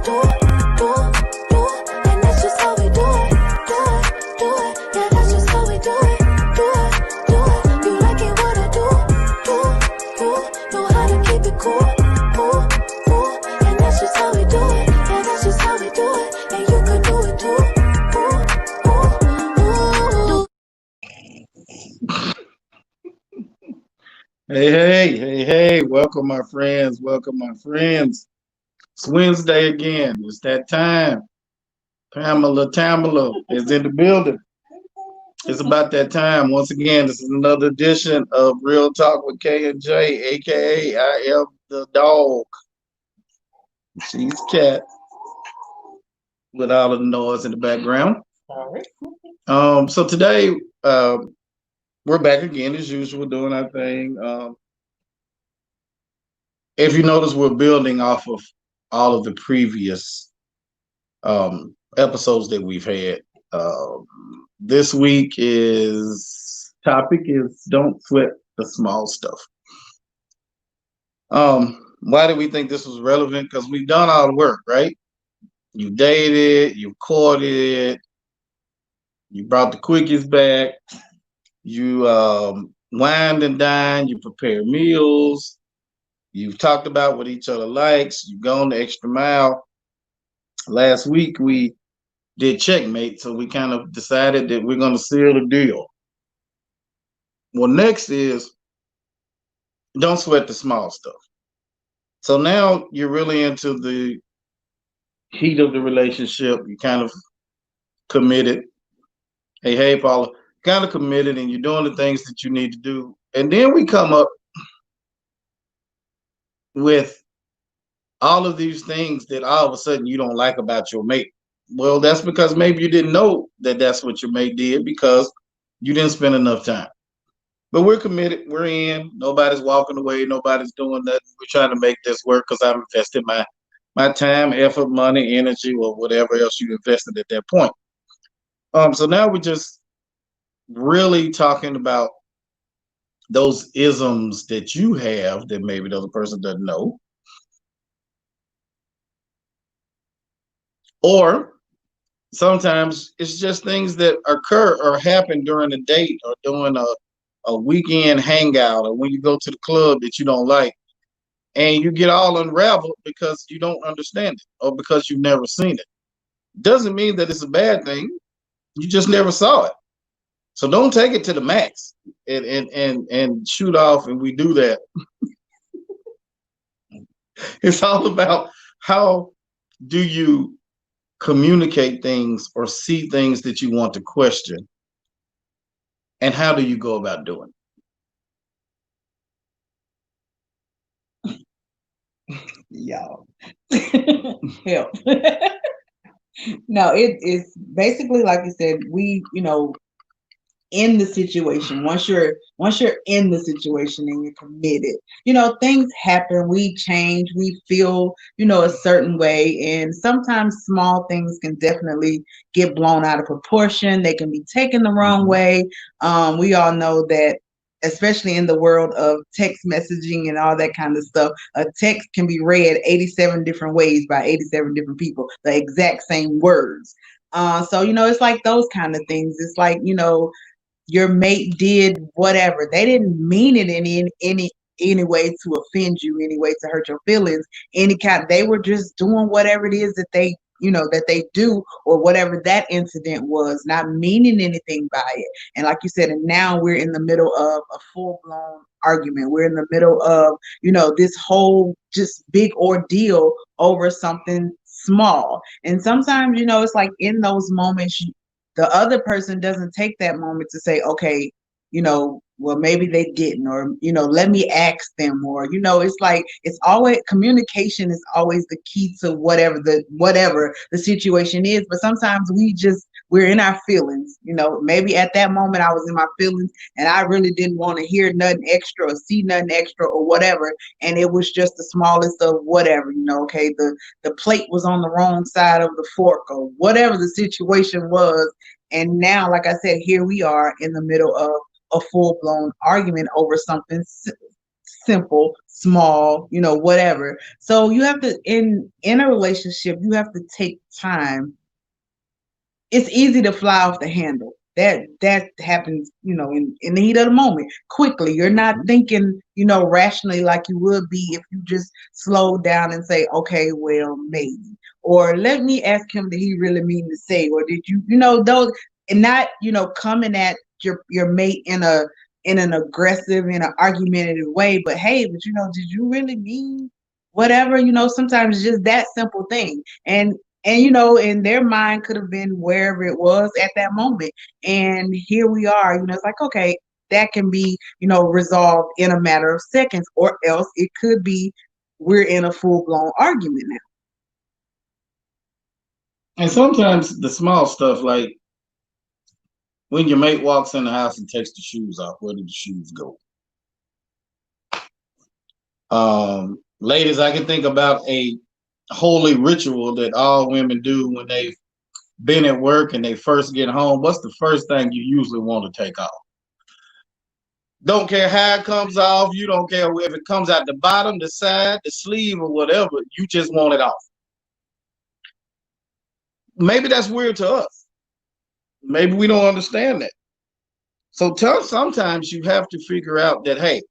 do it, do it, do it, and that's just how we do it, do it, do it, yeah, that's just how we do it, do it, do it. You like it what I do, do, do, know how to keep it cool, cool, cool, and that's just how we do it, yeah, that's just how we do it, and you can do it too, ooh, ooh, ooh. Hey, welcome my friends, welcome my friends. It's Wednesday again, it's that time. Tamala is in the building. It's about that time. Once again, this is another edition of Real Talk with K and J, aka I am the dog. She's cat with all of the noise in the background. So today, we're back again as usual doing our thing. If you notice, we're building off of all of the previous episodes that we've had. This week is topic is don't sweat the small stuff. Why do we think this was relevant? Because we've done all the work, right? You dated, you courted, you brought the quickies back, you wined and dined, you prepare meals, you've talked about what each other likes, you've gone the extra mile. Last week we did checkmate, so we kind of decided that we're going to seal the deal. Well, next is don't sweat the small stuff. So now you're really into the heat of the relationship. You kind of committed. Hey, Paula, kind of committed, and you're doing the things that you need to do. And then we come up with all of these things that all of a sudden you don't like about your mate. Well, that's because maybe you didn't know that that's what your mate did because you didn't spend enough time. But we're committed. We're in. Nobody's walking away. Nobody's doing nothing. We're trying to make this work because I've invested my time, effort, money, energy, or whatever else you invested at that point. So now we're just really talking about those isms that you have that maybe the other person doesn't know. Or sometimes it's just things that occur or happen during a date or during a weekend hangout or when you go to the club that you don't like. And you get all unraveled because you don't understand it or because you've never seen it. Doesn't mean that it's a bad thing. You just never saw it. So don't take it to the max and shoot off and we do that. It's all about how do you communicate things or see things that you want to question and how do you go about doing it? Y'all. Help. No, it is basically like you said, we, in the situation, once you're in the situation and you're committed, things happen, we change, we feel a certain way, and sometimes small things can definitely get blown out of proportion. They can be taken the wrong way. We all know that, especially in the world of text messaging and all that kind of stuff, a text can be read 87 different ways by 87 different people, the exact same words. So it's like those kind of things. It's like your mate did whatever. They didn't mean it in any way to offend you, any way to hurt your feelings, any kind. They were just doing whatever it is that they that they do, or whatever that incident was, not meaning anything by it. And like you said, and now we're in the middle of a full-blown argument. We're in the middle of this whole just big ordeal over something small. And sometimes it's like in those moments the other person doesn't take that moment to say, okay, well, maybe they didn't, or, let me ask them, or, it's like, it's always, communication is always the key to whatever the situation is. But sometimes we're in our feelings, maybe at that moment I was in my feelings and I really didn't want to hear nothing extra or see nothing extra or whatever. And it was just the smallest of whatever, okay, the plate was on the wrong side of the fork or whatever the situation was. And now, like I said, here we are in the middle of a full-blown argument over something simple, small, whatever. So you have to in a relationship, you have to take time. It's easy to fly off the handle. That happens, in the heat of the moment, quickly. You're not thinking, rationally like you would be if you just slow down and say, okay, well, maybe. Or let me ask him, did he really mean to say? Or did you, those, and not, coming at your mate in an aggressive, in an argumentative way, but hey, but did you really mean whatever? Sometimes it's just that simple thing. And in their mind could have been wherever it was at that moment. And here we are, it's like, okay, that can be, resolved in a matter of seconds, or else it could be we're in a full-blown argument now. And sometimes the small stuff, like when your mate walks in the house and takes the shoes off, where did the shoes go? Ladies, I can think about a holy ritual that all women do when they've been at work and they first get home. What's the first thing you usually want to take off? Don't care how it comes off. You don't care if it comes out the bottom, the side, the sleeve, or whatever. You just want it off. Maybe that's weird to us. Maybe we don't understand that. So sometimes you have to figure out that, hey,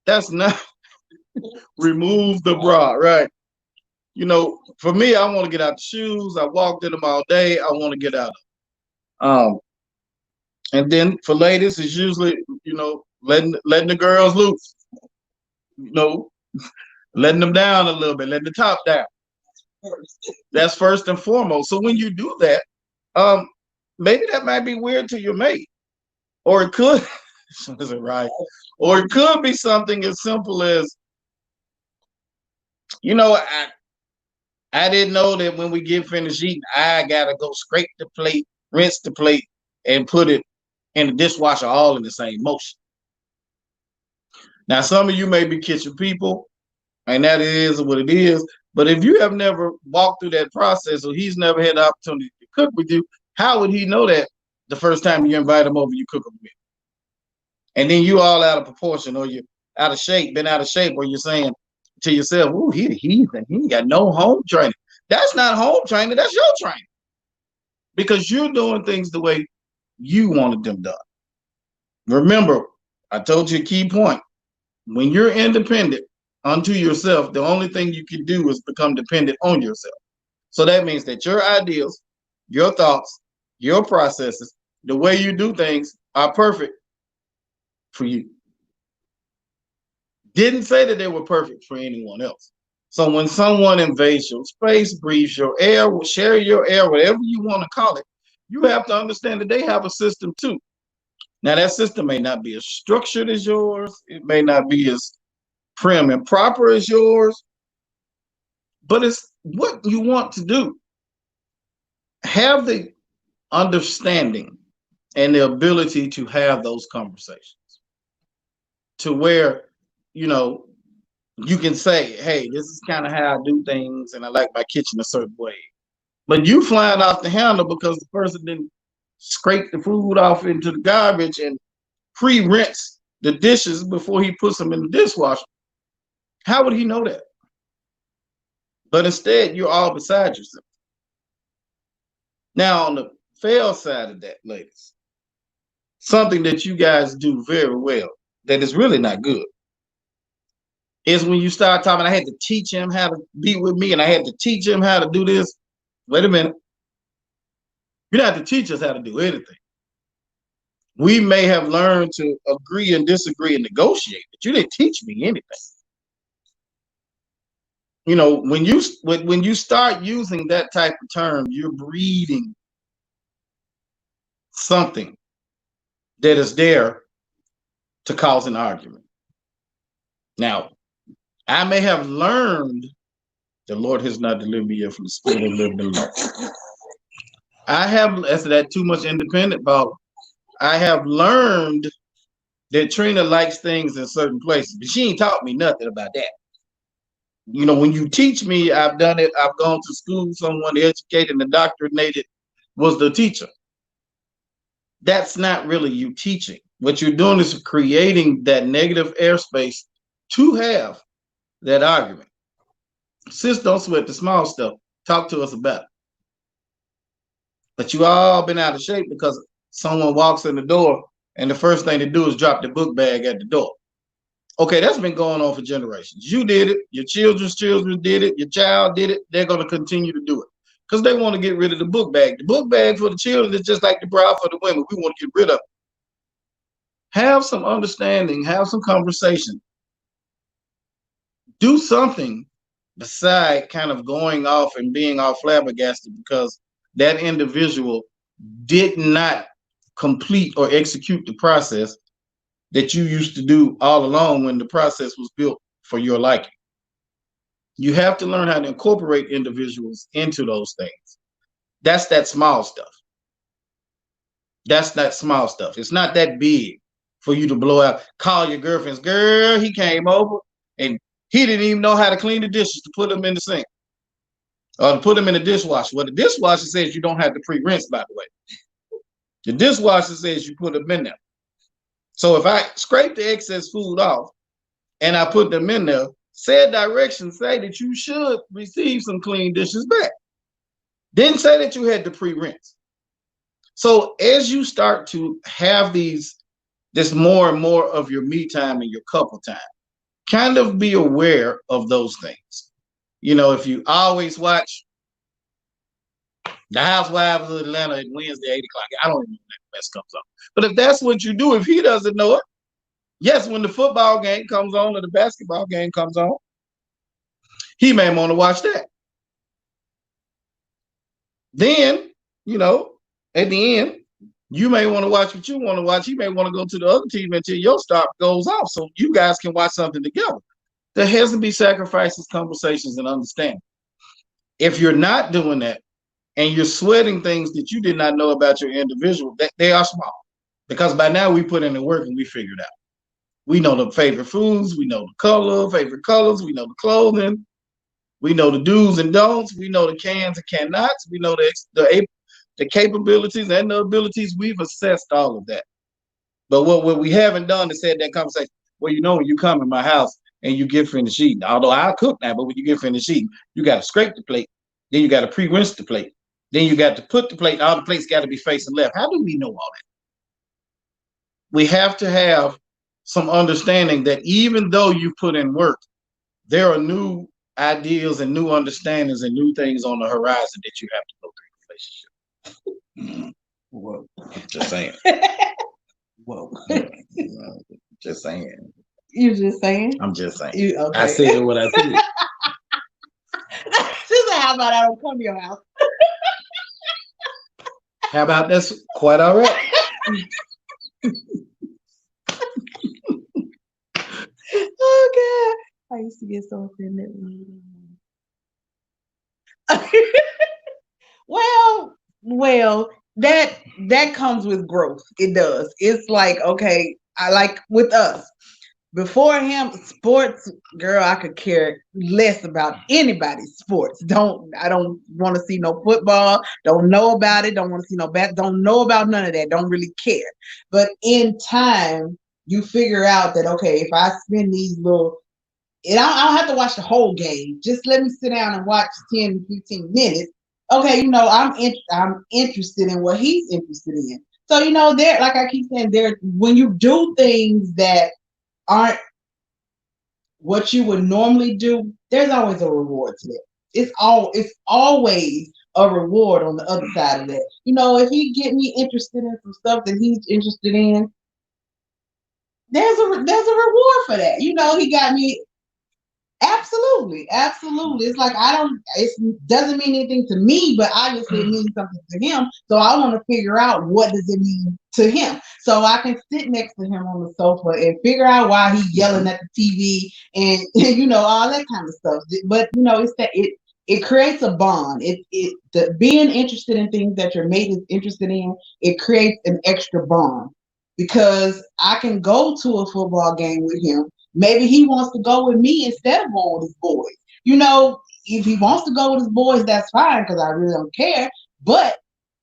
that's not remove the bra, right? For me, I want to get out the shoes. I walked in them all day. I want to get out of them. And then for ladies, it's usually, letting the girls loose, letting them down a little bit, letting the top down. That's first and foremost. So when you do that, maybe that might be weird to your mate, or it could, is it right? Or it could be something as simple as, I didn't know that when we get finished eating, I gotta go scrape the plate, rinse the plate, and put it in the dishwasher all in the same motion. Now, some of you may be kitchen people, and that is what it is. But if you have never walked through that process, or he's never had the opportunity to cook with you, how would he know that the first time you invite him over, you cook him with? And then you all out of proportion, or you're out of shape, been out of shape, or you're saying to yourself, "Ooh, he a heathen. He ain't got no home training." That's not home training. That's your training, because you're doing things the way you wanted them done. Remember, I told you a key point. When you're independent unto yourself, the only thing you can do is become dependent on yourself. So that means that your ideas, your thoughts, your processes, the way you do things are perfect for you. Didn't say that they were perfect for anyone else. So when someone invades your space, breathes your air, will share your air, whatever you want to call it, you have to understand that they have a system too. Now, that system may not be as structured as yours. It may not be as prim and proper as yours, but it's what you want to do. Have the understanding and the ability to have those conversations to where, you can say, hey, this is kind of how I do things, and I like my kitchen a certain way. But you flying off the handle because the person didn't scrape the food off into the garbage and pre-rinse the dishes before he puts them in the dishwasher. How would he know that? But instead, you're all beside yourself. Now, on the fail side of that, ladies, something that you guys do very well that is really not good is when you start talking, I had to teach him how to be with me, and I had to teach him how to do this. Wait a minute. You don't have to teach us how to do anything. We may have learned to agree and disagree and negotiate, but you didn't teach me anything. When you start using that type of term, you're breeding something that is there to cause an argument. Now, I may have learned the Lord has not delivered me yet from the spirit of living alone. I have, as that too much independent, Paul. I have learned that Trina likes things in certain places, but she ain't taught me nothing about that. When you teach me, I've done it. I've gone to school, someone educated and indoctrinated was the teacher. That's not really you teaching. What you're doing is creating that negative airspace to have that argument. Sis, don't sweat the small stuff. Talk to us about it. But you all been out of shape because someone walks in the door and the first thing they do is drop the book bag at the door. Okay, that's been going on for generations. You did it. Your children's children did it. Your child did it. They're going to continue to do it because they want to get rid of the book bag. The book bag for the children is just like the bra for the women. We want to get rid of it. Have some understanding. Have some conversation. Do something beside kind of going off and being all flabbergasted because that individual did not complete or execute the process that you used to do all along when the process was built for your liking. You have to learn how to incorporate individuals into those things. That's that small stuff. That's that small stuff. It's not that big for you to blow out, call your girlfriend's girl, he came over and he didn't even know how to clean the dishes to put them in the sink or to put them in the dishwasher. Well, the dishwasher says you don't have to pre-rinse, by the way. The dishwasher says you put them in there. So if I scrape the excess food off and I put them in there, said directions say that you should receive some clean dishes back. Didn't say that you had to pre-rinse. So as you start to have this more and more of your me time and your couple time, kind of be aware of those things. You know, if you always watch The Housewives of Atlanta at Wednesday, 8 o'clock, I don't even know when that mess comes on. But if that's what you do, if he doesn't know it, yes, when the football game comes on or the basketball game comes on, he may want to watch that. Then, you know, at the end, you may want to watch what you want to watch. He may want to go to the other team until your start goes off so you guys can watch something together. There has to be sacrifices, conversations, and understanding. If you're not doing that and you're sweating things that you did not know about your individual, they are small. Because by now we put in the work and we figured out. We know the favorite foods, we know the favorite colors, we know the clothing, we know the do's and don'ts, we know the cans and cannots, we know the capabilities and the abilities. We've assessed all of that. But what we haven't done is had that conversation. Well, you know, when you come in my house and you get finished eating, although I cook now, but when you get finished eating, you got to scrape the plate. Then you got to pre-rinse the plate. Then you got to put the plate, all the plates got to be facing left. How do we know all that? We have to have some understanding that even though you put in work, there are new ideas and new understandings and new things on the horizon that you have to go through the relationship. Whoa. Just saying. Whoa. Just saying. You just saying? I'm just saying. Okay. I said what I said. She said, how about I don't come to your house? How about that's quite all right? Oh God. I used to get so offended. Well, that comes with growth. It does. It's like, okay, I like with us. Before him, sports, girl, I could care less about anybody's sports. I don't want to see no football. Don't know about it. Don't want to see no don't know about none of that. Don't really care. But in time, you figure out that, okay, if I spend these little, and I don't have to watch the whole game. Just let me sit down and watch 10, 15 minutes. Okay, you know, I'm interested in what he's interested in. So, you know, there, like I keep saying, there, when you do things that aren't what you would normally do, there's always a reward to that. It's always a reward on the other side of that. You know, if he get me interested in some stuff that he's interested in, there's a reward for that. You know, he got me. Absolutely. It's like it doesn't mean anything to me, but obviously it means something to him. So I want to figure out what does it mean to him. So I can sit next to him on the sofa and figure out why he's yelling at the TV and you know, all that kind of stuff. But you know, it's that it creates a bond. Being interested in things that your mate is interested in, it creates an extra bond. Because I can go to a football game with him. Maybe he wants to go with me instead of going with his boys. You know, if he wants to go with his boys, that's fine because I really don't care. But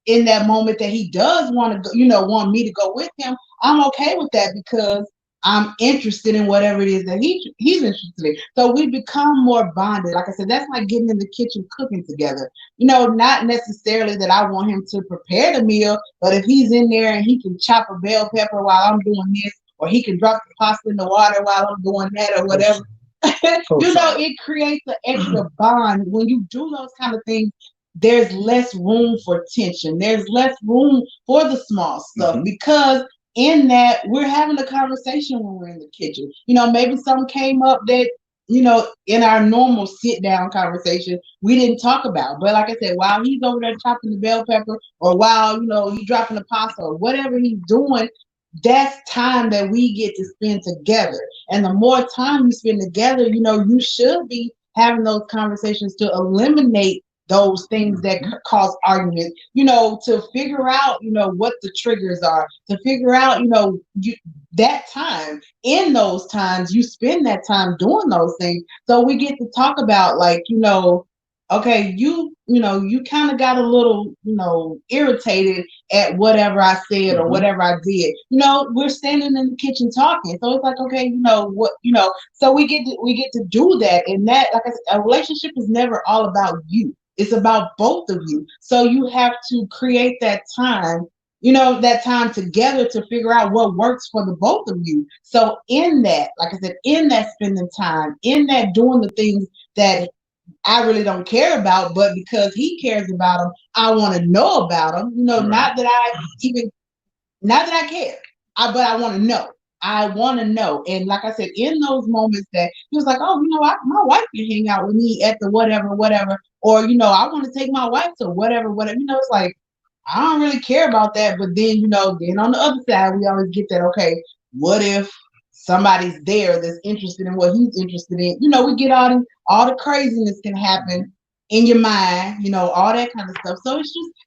in that moment that he does want to go, you know, want me to go with him, I'm okay with that because I'm interested in whatever it is that he's interested in. So we become more bonded. Like I said, that's like getting in the kitchen cooking together. Not necessarily that I want him to prepare the meal, but if he's in there and he can chop a bell pepper while I'm doing this, or he can drop the pasta in the water while I'm doing that, or whatever. It creates an extra bond when you do those kind of things. There's less room for tension. There's less room for the small stuff because in that we're having a conversation when we're in the kitchen. Maybe something came up that, in our normal sit down conversation, we didn't talk about. But like I said, while he's over there chopping the bell pepper or while, he's dropping the pasta or whatever he's doing, that's time that we get to spend together. And the more time you spend together, you should be having those conversations to eliminate those things that cause arguments, to figure out, what the triggers are, to figure out, that time. In those times, you spend that time doing those things. So we get to talk about, like, okay, you kind of got a little, irritated at whatever I said or whatever I did. We're standing in the kitchen talking. So it's like, okay, so we get to do that. And that, like I said, a relationship is never all about you. It's about both of you. So you have to create that time, that time together to figure out what works for the both of you. So in that, like I said, in that spending time, in that doing the things that I really don't care about, but because he cares about them, I want to know about them. Not that I care, but I want to know. I want to know. And like I said, in those moments that he was like, oh, my wife can hang out with me at the whatever, whatever, or I want to take my wife to whatever, whatever. It's like I don't really care about that. But then, then on the other side, we always get that. Okay, what if somebody's there that's interested in what he's interested in? We get all the craziness can happen in your mind, all that kind of stuff. So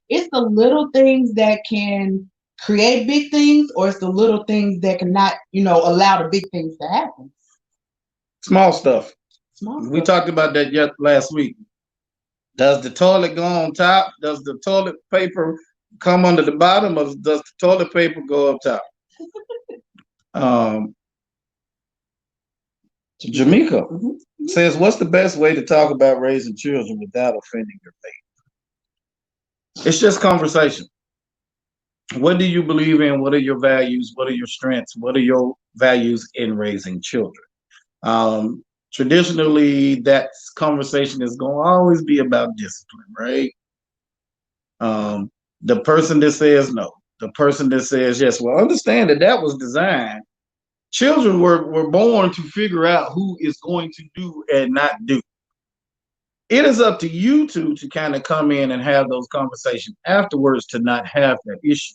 it's the little things that can create big things, or it's the little things that cannot, allow the big things to happen. Small stuff. We stuff. talked about that last week. Does the toilet go on top? Does the toilet paper come under the bottom, or does the toilet paper go up top? Jamaica says, what's the best way to talk about raising children without offending your faith? It's just conversation. What do you believe in? What are your values? What are your strengths? What are your values in raising children? Traditionally, that conversation is going to always be about discipline, right? The person that says no, the person that says yes. Well, understand that was designed. Children were born to figure out who is going to do and not do. It is up to you two to kind of come in and have those conversations afterwards to not have that issue.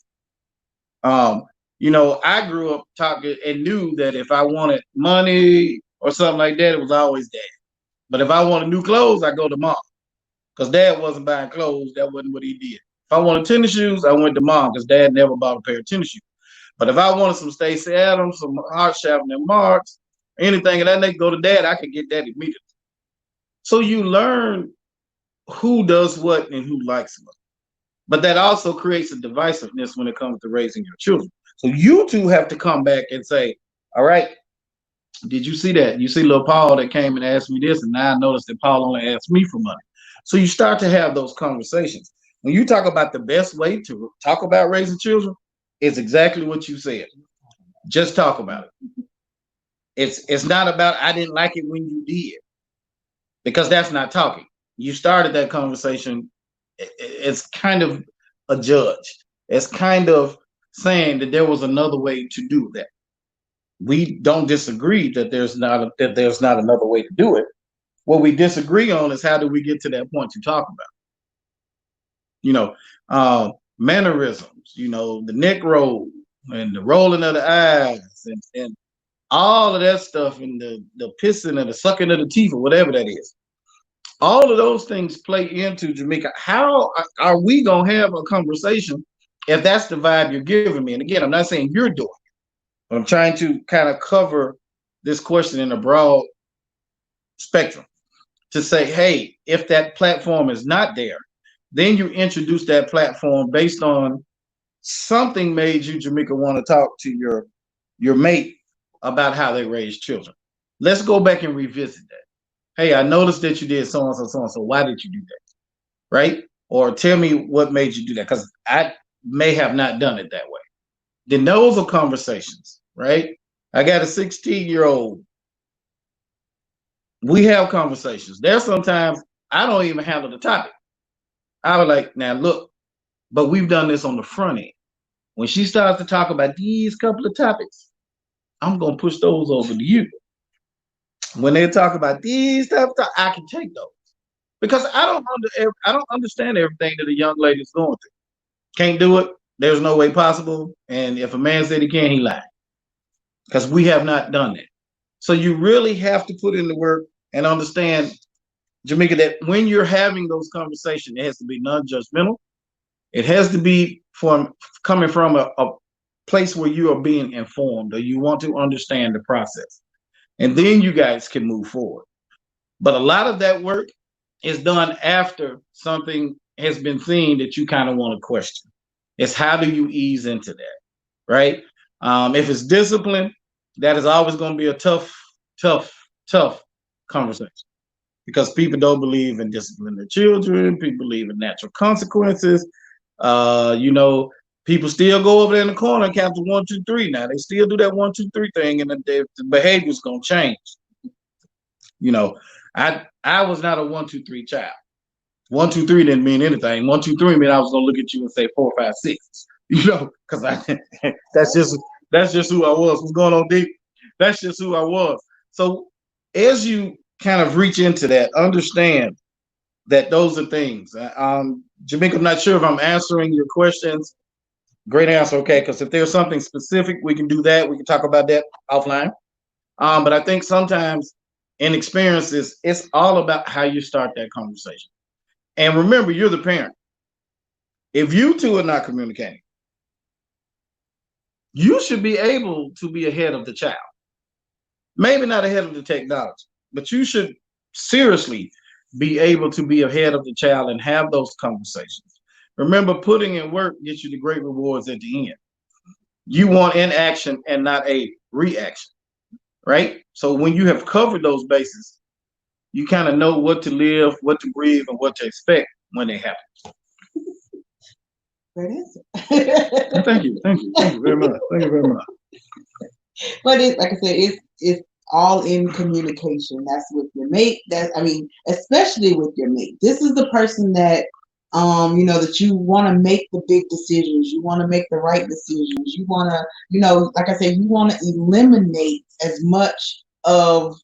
I grew up talking and knew that if I wanted money or something like that, it was always dad. But if I wanted new clothes, I go to mom, because dad wasn't buying clothes. That wasn't what he did. If I wanted tennis shoes, I went to mom, because dad never bought a pair of tennis shoes. But if I wanted some Stacey Adams, some Hart Chapman and Marks, anything of that nature, go to dad, I could get that immediately. So you learn who does what and who likes what. But that also creates a divisiveness when it comes to raising your children. So you two have to come back and say, all right, did you see that? You see little Paul that came and asked me this, and now I noticed that Paul only asked me for money. So you start to have those conversations. When you talk about the best way to talk about raising children, it's exactly what you said. Just talk about it. It's not about I didn't like it when you did, because that's not talking. You started that conversation. It's kind of a judge. It's kind of saying that there was another way to do that. We don't disagree that there's not another way to do it. What we disagree on is how do we get to that point to talk about. Mannerisms. The neck roll and the rolling of the eyes and all of that stuff, and the pissing and the sucking of the teeth, or whatever that is. All of those things play into Jamaica. How are we going to have a conversation if that's the vibe you're giving me? And again, I'm not saying you're doing it, but I'm trying to kind of cover this question in a broad spectrum to say, hey, if that platform is not there, then you introduce that platform based on something made you, Jamaica, want to talk to your mate about how they raise children. Let's go back and revisit that. Hey, I noticed that you did so and so, so and so. Why did you do that? Right? Or tell me what made you do that, because I may have not done it that way. Then those are conversations, right? I got a 16-year-old. We have conversations. There's sometimes I don't even handle the topic. I was like, now look, but we've done this on the front end. When she starts to talk about these couple of topics, I'm gonna push those over to you. When they talk about these type of topics, I can take those because I don't understand everything that a young lady is going through. Can't do it. There's no way possible. And if a man said he can, he lied, because we have not done that. So you really have to put in the work and understand, Jamaica, that when you're having those conversations, it has to be non-judgmental. It has to be from coming from a place where you are being informed or you want to understand the process. And then you guys can move forward. But a lot of that work is done after something has been seen that you kind of want to question. It's how do you ease into that, right? If it's discipline, that is always going to be a tough conversation, because people don't believe in disciplining their children. People believe in natural consequences. You know, people still go over there in the corner and count to 1, 2, 3. Now they still do that 1, 2, 3 thing, and the behavior's gonna change. You know, I was not a 1, 2, 3 child. 1, 2, 3 didn't mean anything. 1, 2, 3 mean I was gonna look at you and say 4, 5, 6. You know, because I that's just who I was. What's going on, Dick? That's just who I was. So as you kind of reach into that, understand that those are things. Jamaica, I'm not sure if I'm answering your questions. Great answer, okay? Because if there's something specific, we can do that. We can talk about that offline. But I think sometimes in experiences, it's all about how you start that conversation. And remember, you're the parent. If you two are not communicating, you should be able to be ahead of the child. Maybe not ahead of the technology, but you should seriously be able to be ahead of the child and have those conversations. Remember, putting in work gets you the great rewards at the end. You want in action and not a reaction, right? So when you have covered those bases, you kind of know what to live, what to breathe, and what to expect when they happen. Great answer. Thank you very much. Thank you very much. But it's like I said, it's all in communication. That's with your mate. Especially with your mate. This is the person that that you want to make the big decisions. You want to make the right decisions. You want to, like I said, you want to eliminate as much of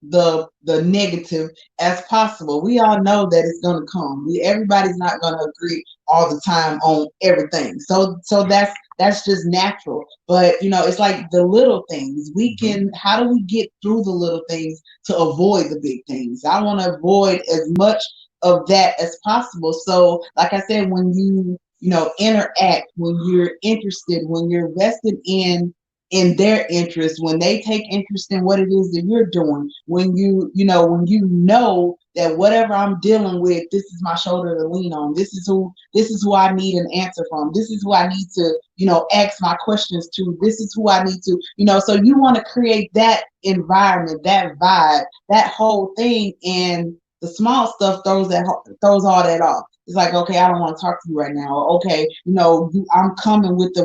the negative as possible. We all know that it's going to come. Everybody's not going to agree all the time on everything. So that's just natural. But it's like the little things. How do we get through the little things to avoid the big things? I want to avoid as much of that as possible. So like I said, when you interact, when you're interested, when you're vested in their interest, when they take interest in what it is that you're doing, when when you know that whatever I'm dealing with, this is my shoulder to lean on. This is who I need an answer from. This is who I need to, ask my questions to. This is who I need to, so you want to create that environment, that vibe, that whole thing, and the small stuff throws all that off. It's like, okay, I don't want to talk to you right now. Or, okay, I'm coming with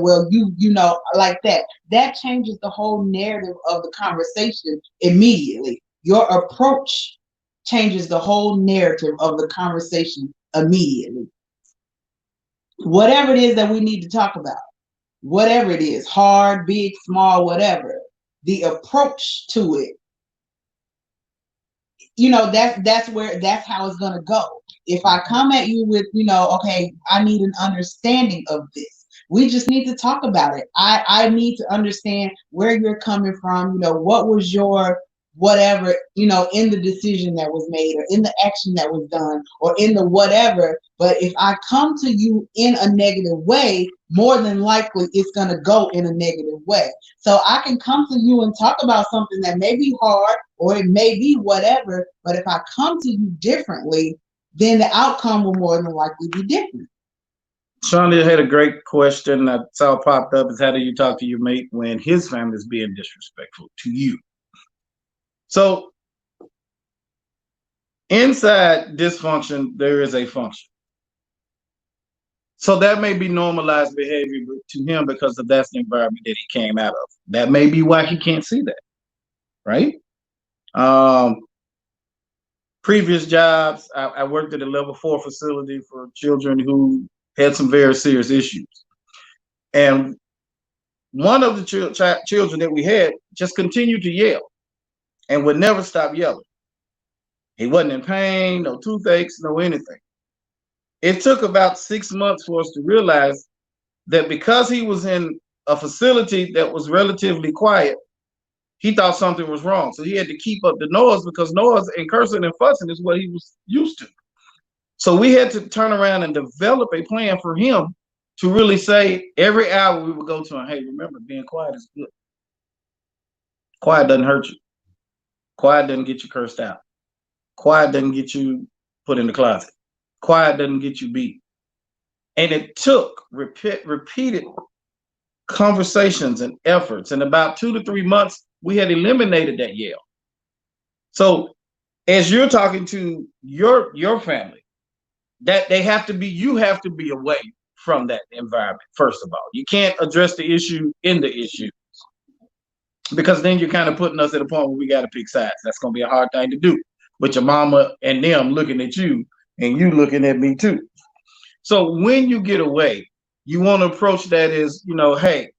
like that. That changes the whole narrative of the conversation immediately. Your approach changes the whole narrative of the conversation immediately. Whatever it is that we need to talk about, whatever it is, hard, big, small, whatever, the approach to it, that's how it's gonna go. If I come at you with, okay, I need an understanding of this. We just need to talk about it. I need to understand where you're coming from. What was your whatever, in the decision that was made or in the action that was done or in the whatever. But if I come to you in a negative way, more than likely it's going to go in a negative way. So I can come to you and talk about something that may be hard or it may be whatever, but if I come to you differently, then the outcome will more than likely be different. Shonda had a great question I saw popped up is how do you talk to your mate when his family is being disrespectful to you? So inside dysfunction, there is a function. So that may be normalized behavior to him because of that's the environment that he came out of. That may be why he can't see that, right? Um, Previous jobs, I worked at a level 4 facility for children who had some very serious issues. And one of the children that we had just continued to yell and would never stop yelling. He wasn't in pain, no toothaches, no anything. It took about 6 months for us to realize that because he was in a facility that was relatively quiet, he thought something was wrong. So he had to keep up the noise because noise and cursing and fussing is what he was used to. So we had to turn around and develop a plan for him to really say every hour we would go to him, hey, remember, being quiet is good. Quiet doesn't hurt you. Quiet doesn't get you cursed out. Quiet doesn't get you put in the closet. Quiet doesn't get you beat. And it took repeated conversations and efforts. And about 2 to 3 months, we had eliminated that yell. So as you're talking to your family, that they have to be, you have to be away from that environment, first of all. You can't address the issue in the issue because then you're kind of putting us at a point where we got to pick sides. That's going to be a hard thing to do with your mama and them looking at you and you looking at me too. So when you get away, you want to approach that as, hey,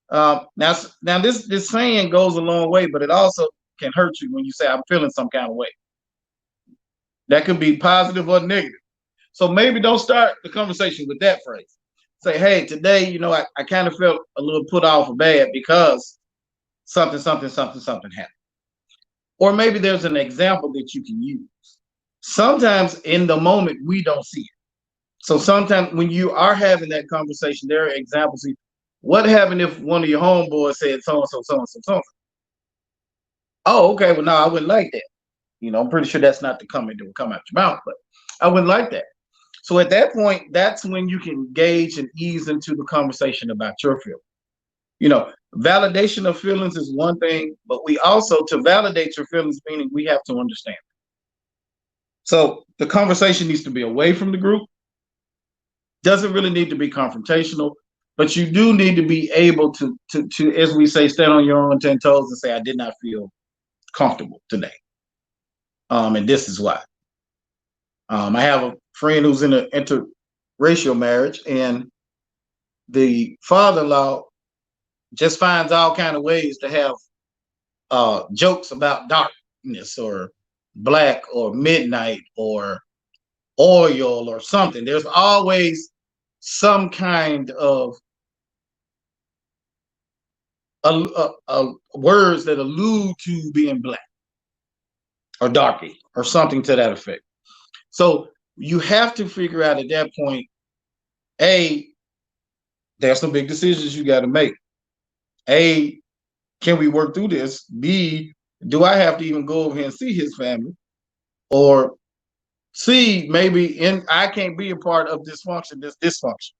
now this saying goes a long way, but it also can hurt you when you say, I'm feeling some kind of way. That could be positive or negative. So maybe don't start the conversation with that phrase. Say, hey, today, I kind of felt a little put off or bad because something happened. Or maybe there's an example that you can use. Sometimes in the moment, we don't see it. So sometimes when you are having that conversation, there are examples. What happened if one of your homeboys said so-and-so, so-and-so, so-and-so? Oh, okay, well, no, I wouldn't like that. I'm pretty sure that's not the comment that would come out your mouth, but I wouldn't like that. So at that point, that's when you can gauge and ease into the conversation about your feelings. Validation of feelings is one thing, but we also, to validate your feelings, meaning we have to understand. So the conversation needs to be away from the group. Doesn't really need to be confrontational, but you do need to be able to, as we say, stand on your own 10 toes and say, I did not feel comfortable today. And this is why. I have a friend who's in an interracial marriage, and the father-in-law just finds all kind of ways to have jokes about darkness or black or midnight or oil or something. There's always some kind of words that allude to being black or darky or something to that effect. So you have to figure out at that point, A, there's some big decisions you got to make. A, can we work through this? B, do I have to even go over here and see his family? Or C, maybe I can't be a part of this dysfunction.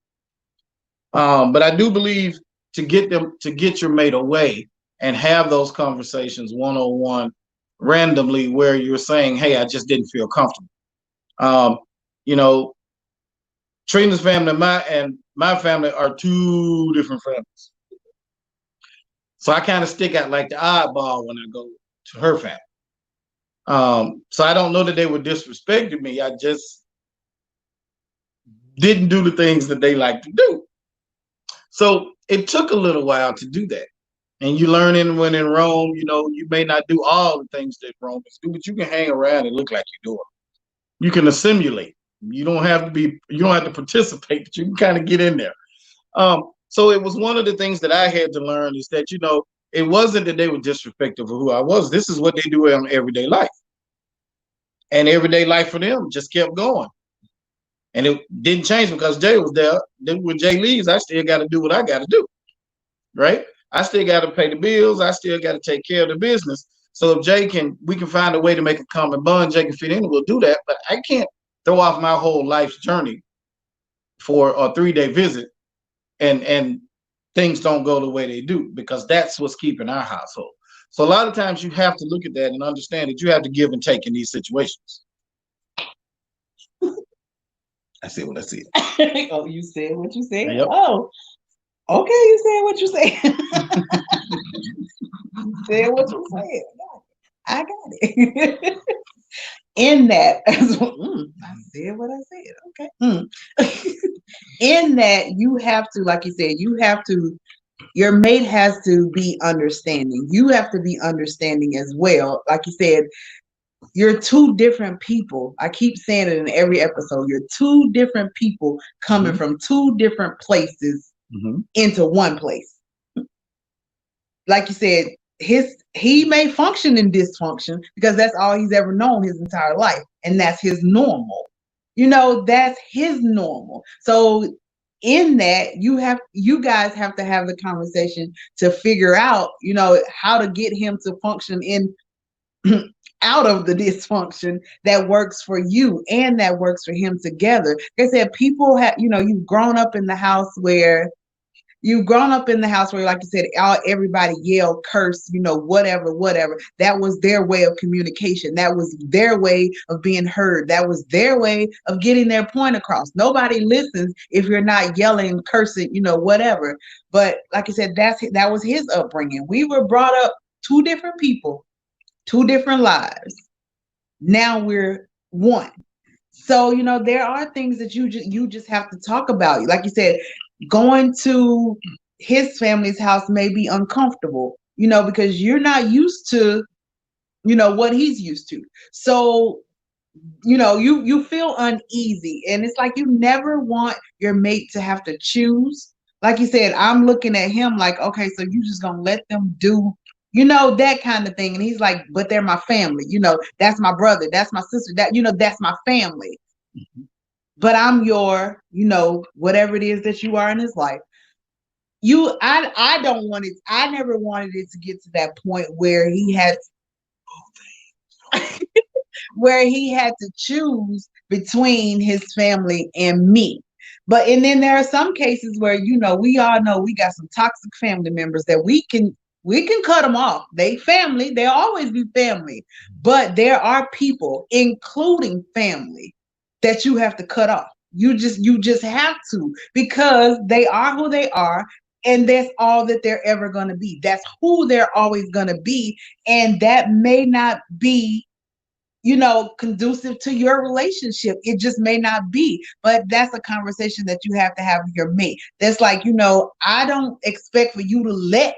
But I do believe to get your mate away and have those conversations one-on-one randomly where you're saying, hey, I just didn't feel comfortable. Trina's family and my family are two different families. So I kind of stick out like the oddball when I go to her family. So I don't know that they were disrespecting me. I just didn't do the things that they like to do. So it took a little while to do that. And you learning when in Rome, you may not do all the things that Romans do, but you can hang around and look like you're doing. You can assimilate. You don't have to participate, but you can kind of get in there. So it was one of the things that I had to learn is that, it wasn't that they were disrespectful of who I was. This is what they do in everyday life. And everyday life for them just kept going. And it didn't change because Jay was there. Then when Jay leaves, I still got to do what I got to do. Right? I still got to pay the bills. I still got to take care of the business. So if we can find a way to make a common bond, Jay can fit in, we'll do that. But I can't throw off my whole life's journey for a 3-day visit, and things don't go the way they do, because that's what's keeping our household. So a lot of times you have to look at that and understand that you have to give and take in these situations. I see what I see. Oh, you said what you said. Yep. Oh, okay, you said what you said. You said what you said. I got it. In that, I said what I said. Okay. In that, you have to, like you said, your mate has to be understanding. You have to be understanding as well. Like you said, you're two different people. I keep saying it in every episode. You're two different people coming from two different places into one place. Like you said, he may function in dysfunction because that's all he's ever known his entire life, and that's his normal. That's his normal. So in that, you guys have to have the conversation to figure out, how to get him to function in out of the dysfunction that works for you and that works for him together. Like I said, people have, you've grown up in the house where, like you said, everybody yelled, curse, whatever. That was their way of communication. That was their way of being heard. That was their way of getting their point across. Nobody listens if you're not yelling, cursing, whatever. But like I said, that was his upbringing. We were brought up two different people, two different lives. Now we're one. So, there are things that you just have to talk about. Like you said, going to his family's house may be uncomfortable, because you're not used to, what he's used to. So, you feel uneasy, and it's like you never want your mate to have to choose. Like you said, I'm looking at him like, okay, so you just gonna let them do, that kind of thing. And he's like, but they're my family, that's my brother, that's my sister, that's my family. But I'm your, whatever it is that you are in his life. I don't want it. I never wanted it to get to that point where he had where he had to choose between his family and me. And then there are some cases where, we all know we got some toxic family members that we can cut them off. They family, they'll always be family. But there are people, including family, that you have to cut off. You just have to, because they are who they are, and that's all that they're ever going to be. That's who they're always going to be, and that may not be, conducive to your relationship. It just may not be. But that's a conversation that you have to have with your mate. That's like, I don't expect for you to let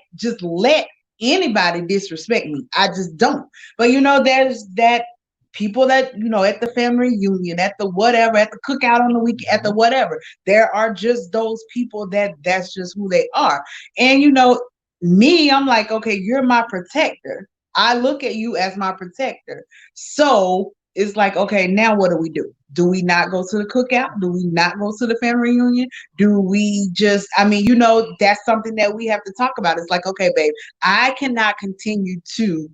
anybody disrespect me. I just don't. But there's that people that, at the family reunion, at the whatever, at the cookout on the week, at the whatever, there are just those people that's just who they are. And me, I'm like, okay, you're my protector. I look at you as my protector. So it's like, okay, now what do we do? Do we not go to the cookout? Do we not go to the family reunion? Do we just, that's something that we have to talk about. It's like, okay, babe, I cannot continue to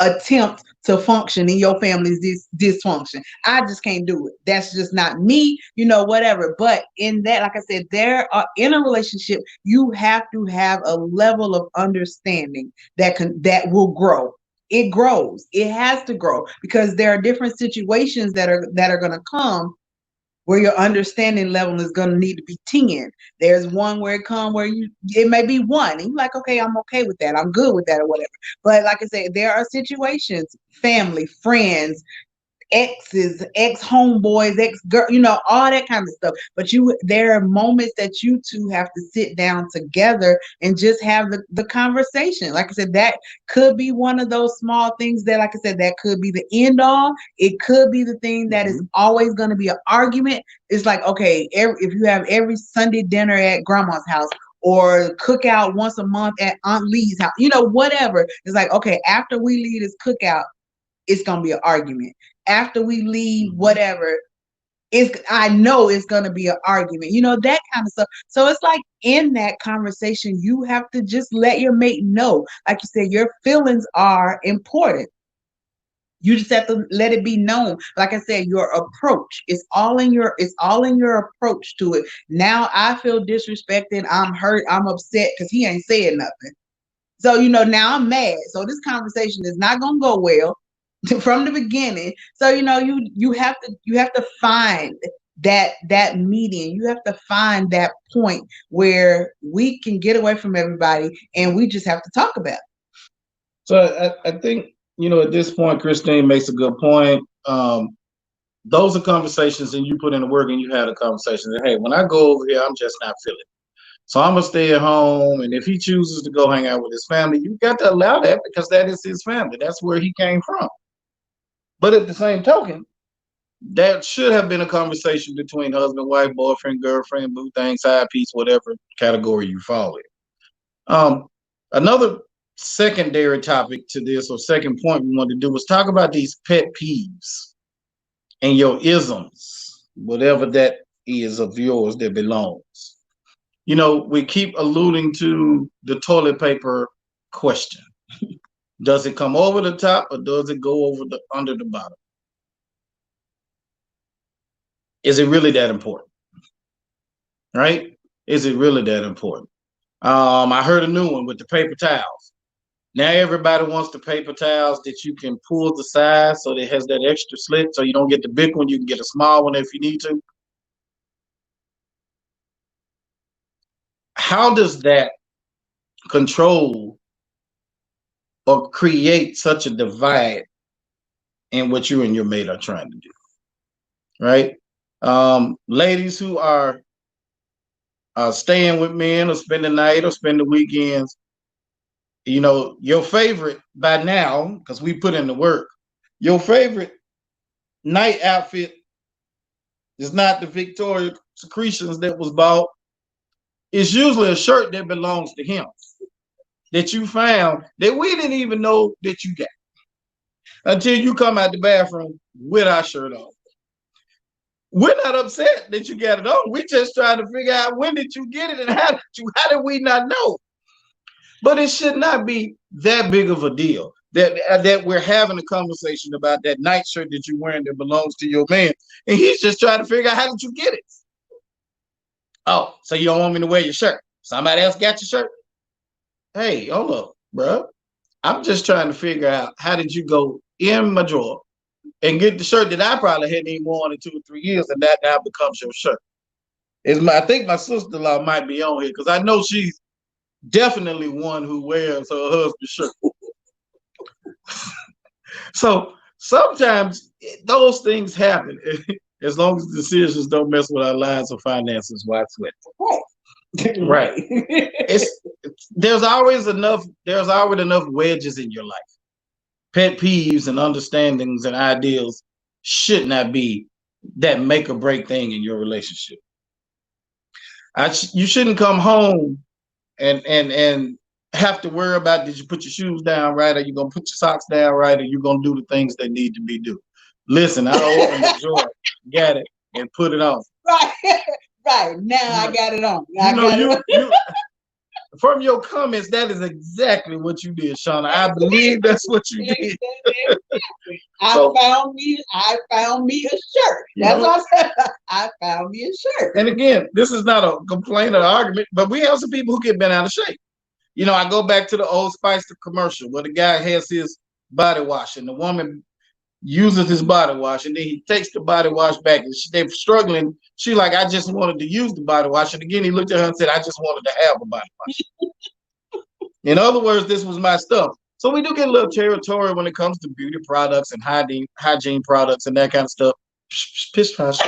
attempt to function in your family's dysfunction. I just can't do it. That's just not me, whatever. But in that, like I said, in a relationship, you have to have a level of understanding that will grow. It grows. It has to grow, because there are different situations that are going to come where your understanding level is going to need to be 10. There's one where it may be 1. And you're like, okay, I'm okay with that. I'm good with that or whatever. But like I said, there are situations, family, friends, exes, ex homeboys, ex girl, all that kind of stuff. But there are moments that you two have to sit down together and just have the conversation. Like I said, that could be one of those small things that, like I said, that could be the end all. It could be the thing that is always going to be an argument. It's like, okay, if you have every Sunday dinner at grandma's house, or cookout once a month at Aunt Lee's house, whatever. It's like, okay, after we leave this cookout, it's going to be an argument. After we leave, whatever, I know it's going to be an argument, that kind of stuff. So it's like, in that conversation, you have to just let your mate know, like you said, your feelings are important. You just have to let it be known. Like I said, your approach. It's all in your approach to it. Now I feel disrespected. I'm hurt. I'm upset because he ain't saying nothing. So, now I'm mad. So this conversation is not gonna go well from the beginning. So, you have to find that median. You have to find that point where we can get away from everybody and we just have to talk about it. So I think, at this point, Christine makes a good point. Those are conversations, and you put in the work and you had a conversation that, hey, when I go over here, I'm just not feeling it. So I'm gonna stay at home, and if he chooses to go hang out with his family, you got to allow that because that is his family. That's where he came from. But at the same token, that should have been a conversation between husband, wife, boyfriend, girlfriend, boo thing, side piece, whatever category you fall in. Another secondary topic to this, or second point we want to do, was talk about these pet peeves and your isms, whatever that is of yours that belongs. We keep alluding to the toilet paper question. Does it come over the top or does it go over the under the bottom? Is it really that important? Right? Is it really that important? I heard a new one with the paper towels. Now everybody wants the paper towels that you can pull the size so that it has that extra slit, so you don't get the big one, you can get a small one if you need to. How does that control or create such a divide in what you and your mate are trying to do? Right? Ladies who are staying with men or spend the night or spend the weekends, your favorite by now, because we put in the work, your favorite night outfit is not the Victoria Secretions that was bought. It's usually a shirt that belongs to him, that you found that we didn't even know that you got until you come out the bathroom with our shirt on. We're not upset that you got it on. We're just trying to figure out, when did you get it and how did we not know? But it should not be that big of a deal that we're having a conversation about that night shirt that you're wearing that belongs to your man, and he's just trying to figure out, how did you get it? Oh, so you don't want me to wear your shirt? Somebody else got your shirt? Hey, hold up, bro. I'm just trying to figure out, how did you go in my drawer and get the shirt that I probably hadn't even worn in 2 or 3 years, and that now becomes your shirt? I think my sister-in-law might be on here, because I know she's definitely one who wears her husband's shirt. So sometimes those things happen. As long as the decisions don't mess with our lives or finances, why sweat? Right. There's always enough wedges in your life. Pet peeves and understandings and ideals should not be that make or break thing in your relationship. You shouldn't come home and have to worry about, did you put your shoes down right? Are you gonna put your socks down right? Or you gonna do the things that need to be done? Listen, I opened the drawer, got it, and put it on. Right, right. Now I got it on. From your comments, that is exactly what you did, Shauna. I believe that's what you did. I found me a shirt. That's what I said. I found me a shirt. And again, this is not a complaint or argument, but we have some people who get bent out of shape. I go back to the Old Spice commercial where the guy has his body wash and the woman uses his body wash, and then he takes the body wash back, and they're struggling. She like, I just wanted to use the body wash. And again, he looked at her and said, I just wanted to have a body wash. In other words, this was my stuff. So we do get a little territorial when it comes to beauty products and hygiene products and that kind of stuff. Pish posh.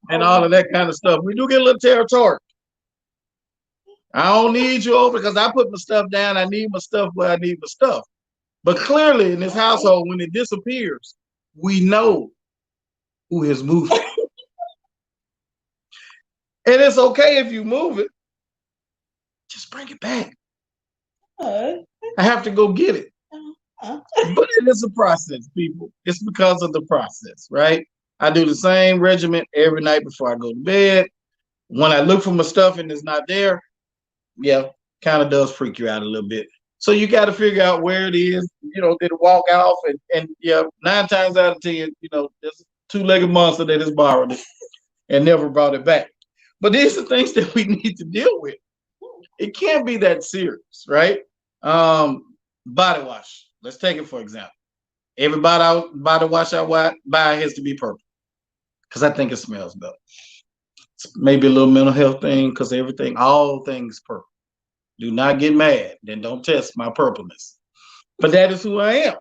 And all of that kind of stuff. We do get a little territorial. I don't need you over because I put my stuff down. I need my stuff where I need my stuff. But clearly in this household, when it disappears, we know who has moved it. And it's okay if you move it. Just bring it back. I have to go get it. But it is a process, people. It's because of the process, right? I do the same regimen every night before I go to bed. When I look for my stuff and it's not there, yeah, kind of does freak you out a little bit. So you got to figure out where it is. Did it walk off? And yeah, 9 times out of 10, there's a two-legged monster that has borrowed it and never brought it back. But these are things that we need to deal with. It can't be that serious, right? Body wash. Let's take it for example. Body wash I buy has to be purple because I think it smells better. It's maybe a little mental health thing because all things purple. Do not get mad. Then don't test my purpleness. But that is who I am.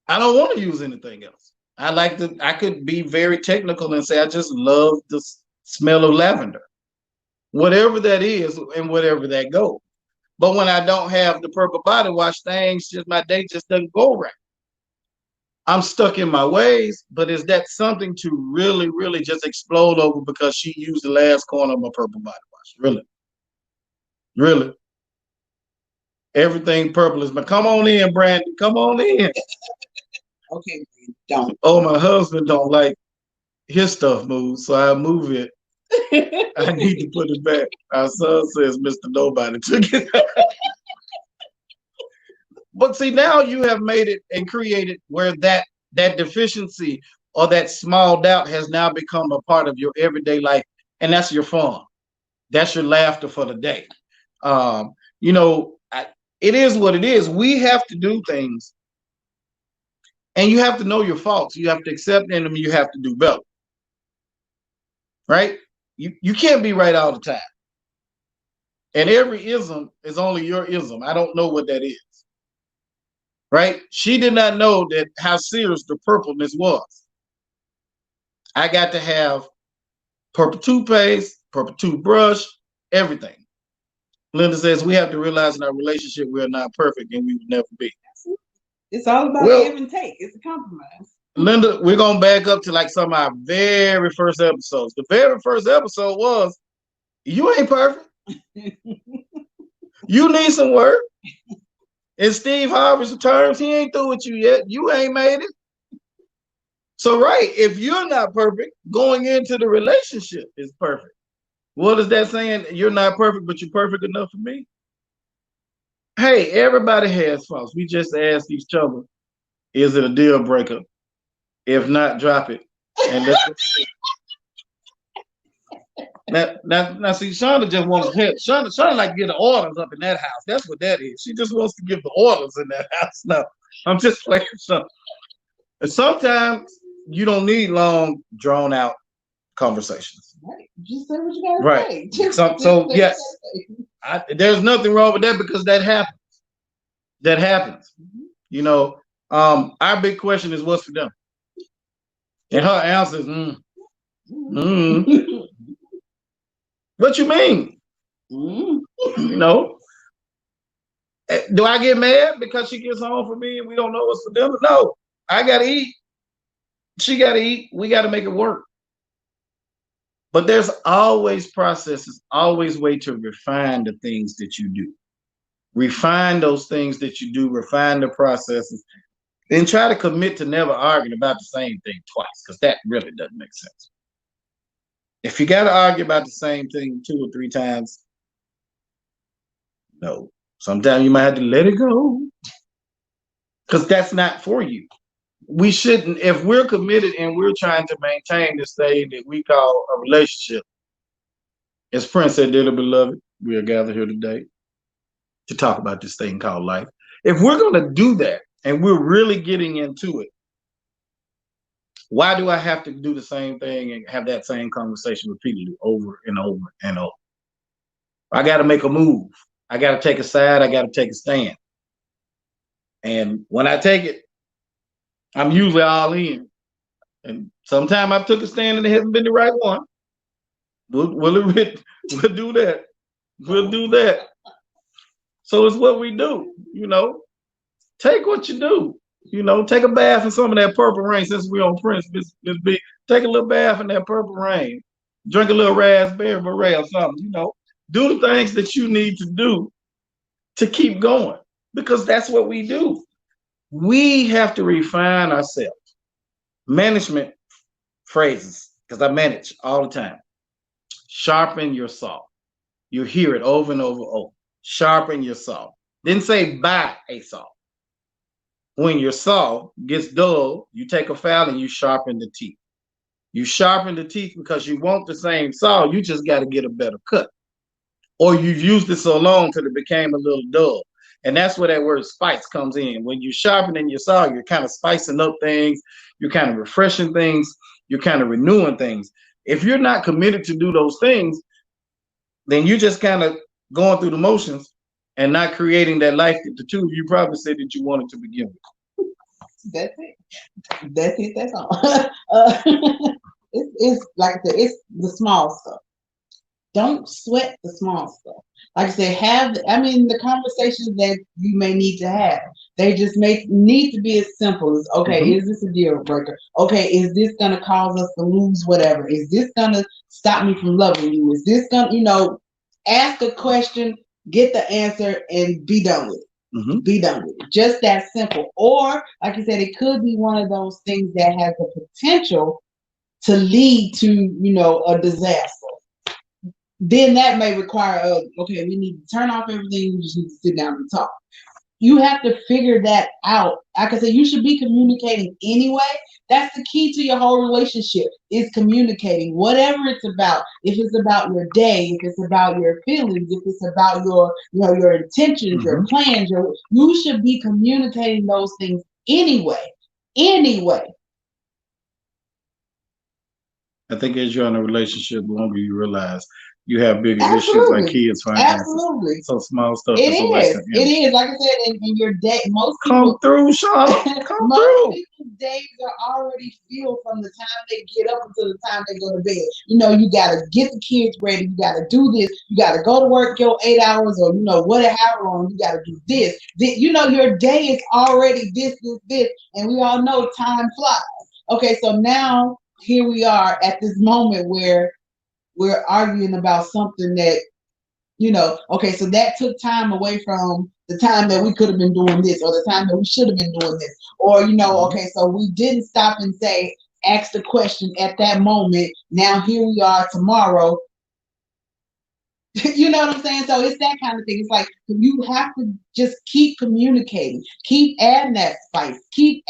I don't want to use anything else. I could be very technical and say I just love the smell of lavender, whatever that is, and whatever that goes. But when I don't have the purple body wash, my day just doesn't go right. I'm stuck in my ways, but is that something to really, really just explode over because she used the last corner of my purple body wash? Really? Really? Everything purple is, but come on in, Brandon. Come on in. Okay, don't. Oh, my husband don't like his stuff moved, so I move it. I need to put it back. Our son says Mr. Nobody took it. But see, now you have made it and created where that deficiency or that small doubt has now become a part of your everyday life, and that's your fun. That's your laughter for the day. You know, it is what it is. We have to do things, and you have to know your faults. You have to accept them. You have to do better. Right? You can't be right all the time. And every ism is only your ism. I don't know what that is. Right? She did not know that how serious the purpleness was. I got to have purple toothpaste, purple toothbrush, everything. Linda says we have to realize in our relationship we are not perfect and we will never be. It's all about give and take. It's a compromise. Linda, we're gonna back up to like some of our very first episodes. The very first episode was, you ain't perfect. You need some work. In Steve Harvey's terms, he ain't through with you yet. You ain't made it. So, right, if you're not perfect, going into the relationship is perfect. What is that saying? You're not perfect, but you're perfect enough for me? Hey, everybody has faults. We just ask each other, is it a deal breaker? If not, drop it. And now, see, Shonda just wants to help. Shonda like to get the orders up in that house. That's what that is. She just wants to give the orders in that house. No, I'm just playing Shonda. And sometimes you don't need long, drawn out conversations. Right. Just say what you gotta right. say. So yes, there's nothing wrong with that because that happens. That happens. Mm-hmm. You know, our big question is what's for them? And her answer is, What you mean? You know, do I get mad because she gets home for me and we don't know what's for dinner? No, I gotta eat. She gotta eat. We gotta make it work. But there's always processes, always way to refine the things that you do. Refine those things that you do, refine the processes, and try to commit to never arguing about the same thing twice, because that really doesn't make sense. If you got to argue about the same thing 2 or 3 times, no. Sometimes you might have to let it go, because that's not for you. We shouldn't, if we're committed and we're trying to maintain this thing that we call a relationship, as Prince said, dearly beloved, we are gathered here today to talk about this thing called life. If we're going to do that and we're really getting into it, why do I have to do the same thing and have that same conversation repeatedly over and over and over? I got to make a move. I got to take a side. I got to take a stand. And when I take it, I'm usually all in. And sometimes I've took a stand and it hasn't been the right one. We'll do that. We'll do that. So it's what we do, you know. Take what you do. You know, take a bath in some of that purple rain. Since we're on Prince, Miss B, take a little bath in that purple rain. Drink a little raspberry beret or something, you know. Do the things that you need to do to keep going, because that's what we do. We have to refine ourselves. Management phrases, because I manage all the time. Sharpen your saw. You hear it over and over. Sharpen your saw. Didn't say buy a saw. When your saw gets dull, you take a file and you sharpen the teeth. You sharpen the teeth because you want the same saw. You just got to get a better cut. Or you've used it so long till it became a little dull. And that's where that word spice comes in. When you're sharpening your saw, you're kind of spicing up things, you're kind of refreshing things, you're kind of renewing things. If you're not committed to do those things, then you're just kind of going through the motions and not creating that life that the two of you probably said that you wanted to begin with. That's it. That's it. That's all. It's like I said, it's the small stuff. Don't sweat the small stuff. Like I said, the conversations that you may need to have, they just need to be as simple as, okay, is this a deal breaker? Okay, is this gonna cause us to lose whatever? Is this gonna stop me from loving you? Is this gonna, ask a question, get the answer, and be done with it. Be done with it. Just that simple. Or, like you said, it could be one of those things that has the potential to lead to, a disaster. Then that may require, okay, we need to turn off everything. We just need to sit down and talk. You have to figure that out. Like I said, you should be communicating anyway. That's the key to your whole relationship, is communicating. Whatever it's about. If it's about your day, if it's about your feelings, if it's about your intentions, your plans, you should be communicating those things anyway. Anyway. I think as you're in a relationship, the longer you realize you have bigger issues like kids, finances. Absolutely. So small stuff It is a waste of energy. It is. Like I said, in your day, most people... Come through, Shauna. Come through. People's days are already filled from the time they get up until the time they go to bed. You got to get the kids ready. You got to do this. You got to go to work your 8 hours or, whatever, however long. You got to do this. Your day is already this. And we all know time flies. Okay, so now here we are at this moment where we're arguing about something that, okay, so that took time away from the time that we could have been doing this, or the time that we should have been doing this. Or, okay, so we didn't stop and ask the question at that moment. Now here we are tomorrow. You know what I'm saying? So it's that kind of thing. It's like you have to just keep communicating, keep adding that spice, keep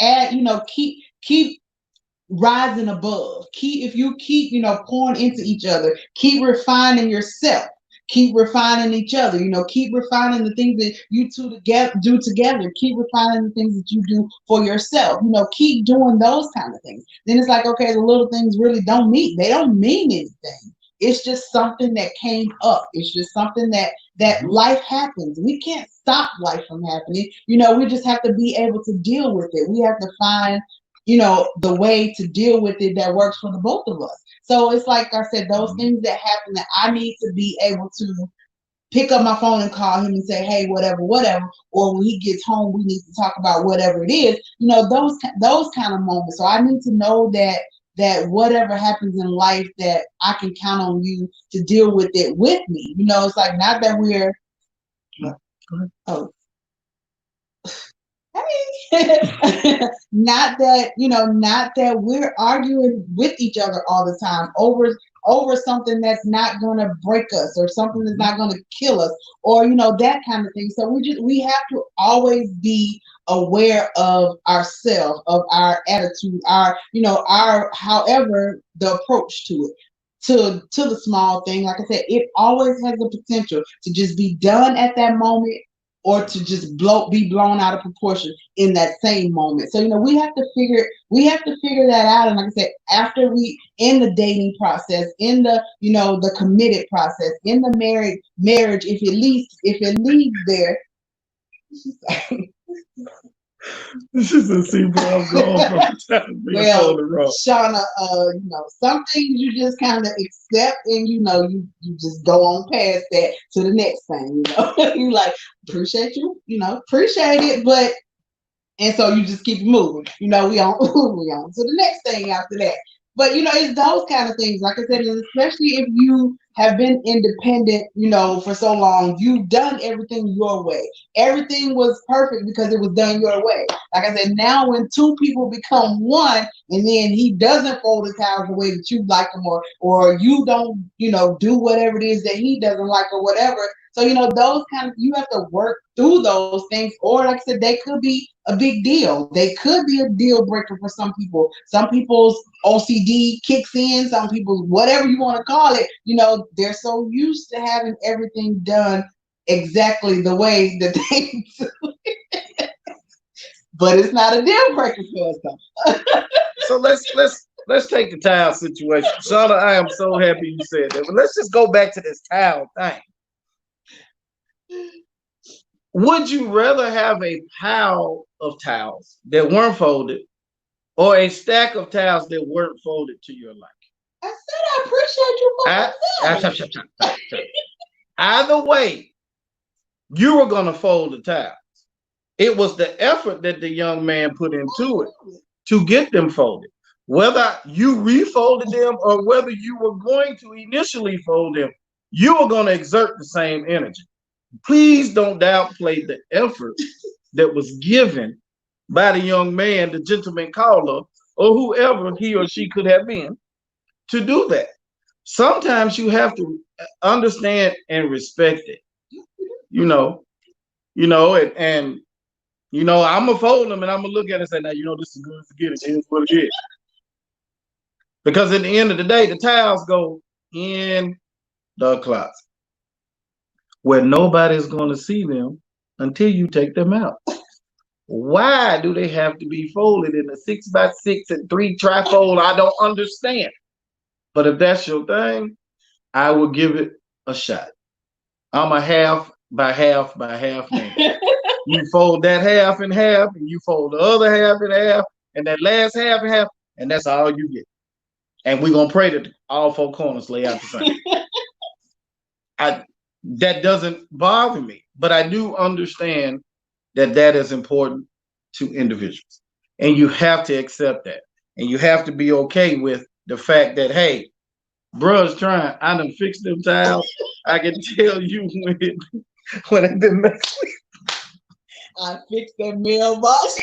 rising above. If you keep, pouring into each other, keep refining yourself, keep refining each other, keep refining the things that you two do together, keep refining the things that you do for yourself, keep doing those kind of things. Then it's like, okay, the little things really don't mean anything. It's just something that came up. It's just something that life happens. We can't stop life from happening. We just have to be able to deal with it. We have to find the way to deal with it that works for the both of us. So it's like I said, those things that happen that I need to be able to pick up my phone and call him and say, hey, whatever. Or when he gets home, we need to talk about whatever it is, those kind of moments. So I need to know that whatever happens in life, that I can count on you to deal with it with me. It's like, not that we're, not that we're arguing with each other all the time over something that's not going to break us, or something that's not going to kill us, or that kind of thing. So we have to always be aware of ourselves, of our attitude, our however the approach to it. To the small thing, like I said, it always has the potential to just be done at that moment, or to just be blown out of proportion in that same moment. So, we have to figure that out. And like I said, after in the dating process, in the, the committed process, in the marriage, if it leads there. This is a see where I'm going from. Well, Shauna, some things you just kind of accept, and you just go on past that to the next thing. You like, appreciate it, but, and so you just keep moving. We on we on to the next thing after that. But it's those kind of things. Like I said, especially if you have been independent, for so long, you've done everything your way. Everything was perfect because it was done your way. Like I said, now when two people become one, and then he doesn't fold his towels the way that you like him, or you don't, do whatever it is that he doesn't like, or whatever. So, those kind of, you have to work through those things. Or, like I said, they could be a big deal. They could be a deal breaker for some people. Some people's OCD kicks in, some people's whatever you want to call it. They're so used to having everything done exactly the way that they do. But it's not a deal breaker for us, though. So let's take the towel situation. Shauna, I am so happy you said that. But let's just go back to this towel thing. Would you rather have a pile of towels that weren't folded or a stack of towels that weren't folded to your liking? I said I appreciate you for that. Either way, you were going to fold the towels. It was the effort that the young man put into it to get them folded. Whether you refolded them or whether you were going to initially fold them, you were going to exert the same energy. Please don't downplay the effort that was given by the young man, the gentleman caller, or whoever he or she could have been to do that. Sometimes you have to understand and respect it. And I'm gonna fold them and I'm gonna look at it and say, now this is good, forget it. It is what it is. Because at the end of the day, the towels go in the closet where nobody's gonna see them until you take them out. Why do they have to be folded in a 6x6 and 3 trifold? I don't understand. But if that's your thing, I will give it a shot. I'm a half by half by half man. You fold that half in half, and you fold the other half in half, and that last half in half, and that's all you get. And we're gonna pray that all 4 corners lay out the same. That doesn't bother me, but I do understand that is important to individuals, and you have to accept that, and you have to be okay with the fact that, hey, bruh's trying. I done fixed them tiles. I can tell you when I've been messing. I fixed that mailbox.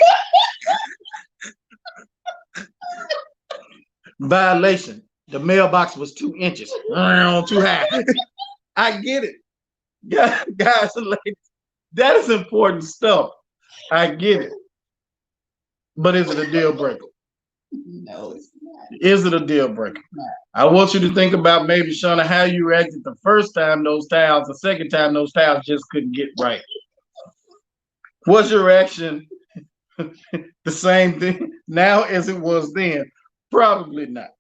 Violation. The mailbox was 2 inches too high. I get it. Guys and ladies, that is important stuff. I get it. But is it a deal breaker? No, it's not. Is it a deal breaker? No. I want you to think about maybe, Shauna, how you reacted the first time those towels, the second time those towels just couldn't get right. Was your reaction the same thing now as it was then? Probably not.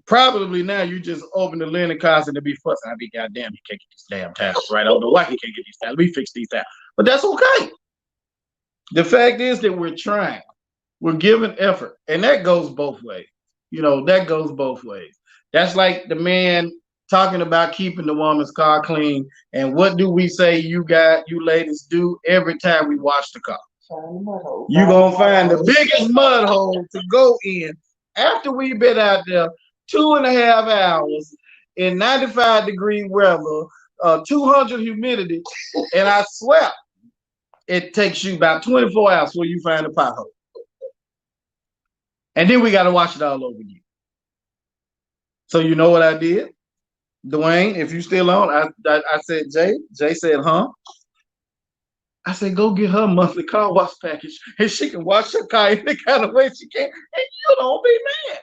Probably now you just open the linen closet and be fussing. I be goddamn, you can't get these damn towels right. I don't know why you can't get these towels. Let me fix these towels. But that's okay. The fact is that we're trying. We're giving effort. And that goes both ways. That goes both ways. That's like the man talking about keeping the woman's car clean. And what do we say you ladies do every time we wash the car? You're going to find the biggest mud hole to go in after we've been out there 2.5 hours in 95-degree weather, 200 humidity, and I swear it takes you about 24 hours before you find a pothole. And then we got to wash it all over again. So you know what I did? Dwayne, if you still on, I said, Jay said, huh? I said, go get her a monthly car wash package and she can wash her car any kind of way she can, and you don't be mad.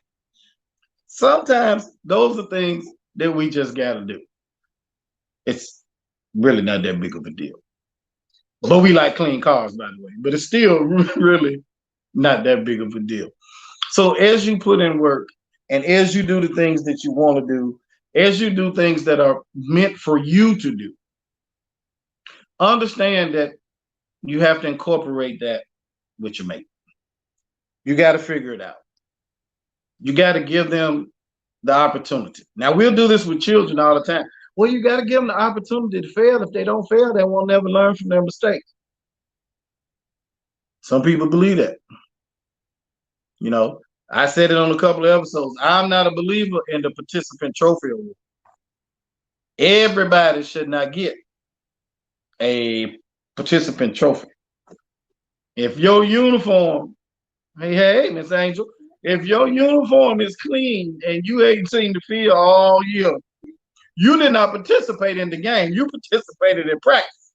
Sometimes those are things that we just got to do. It's really not that big of a deal. But we like clean cars, by the way. But it's still really not that big of a deal. So as you put in work and as you do the things that you want to do, as you do things that are meant for you to do, understand that you have to incorporate that with your mate. You got to figure it out. You got to give them the opportunity. Now, we'll do this with children all the time. Well, you got to give them the opportunity to fail. If they don't fail, they won't never learn from their mistakes. Some people believe that. I said it on a couple of episodes. I'm not a believer in the participant trophy award. Everybody should not get a participant trophy. If your uniform, hey, Miss Angel, if your uniform is clean and you ain't seen the field all year, You did not participate in the game. You participated in practice.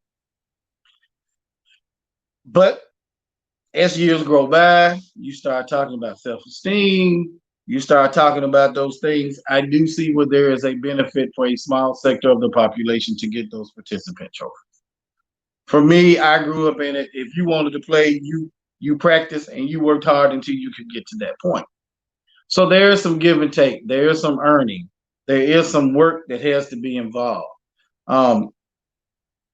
But as years grow by, you start talking about self-esteem. You start talking about those things. I do see where there is a benefit for a small sector of the population to get those participant trophies. For me, I grew up in it. If you wanted to play, you practice and you worked hard until you could get to that point. So there is some give and take. There is some earning. There is some work that has to be involved. Um,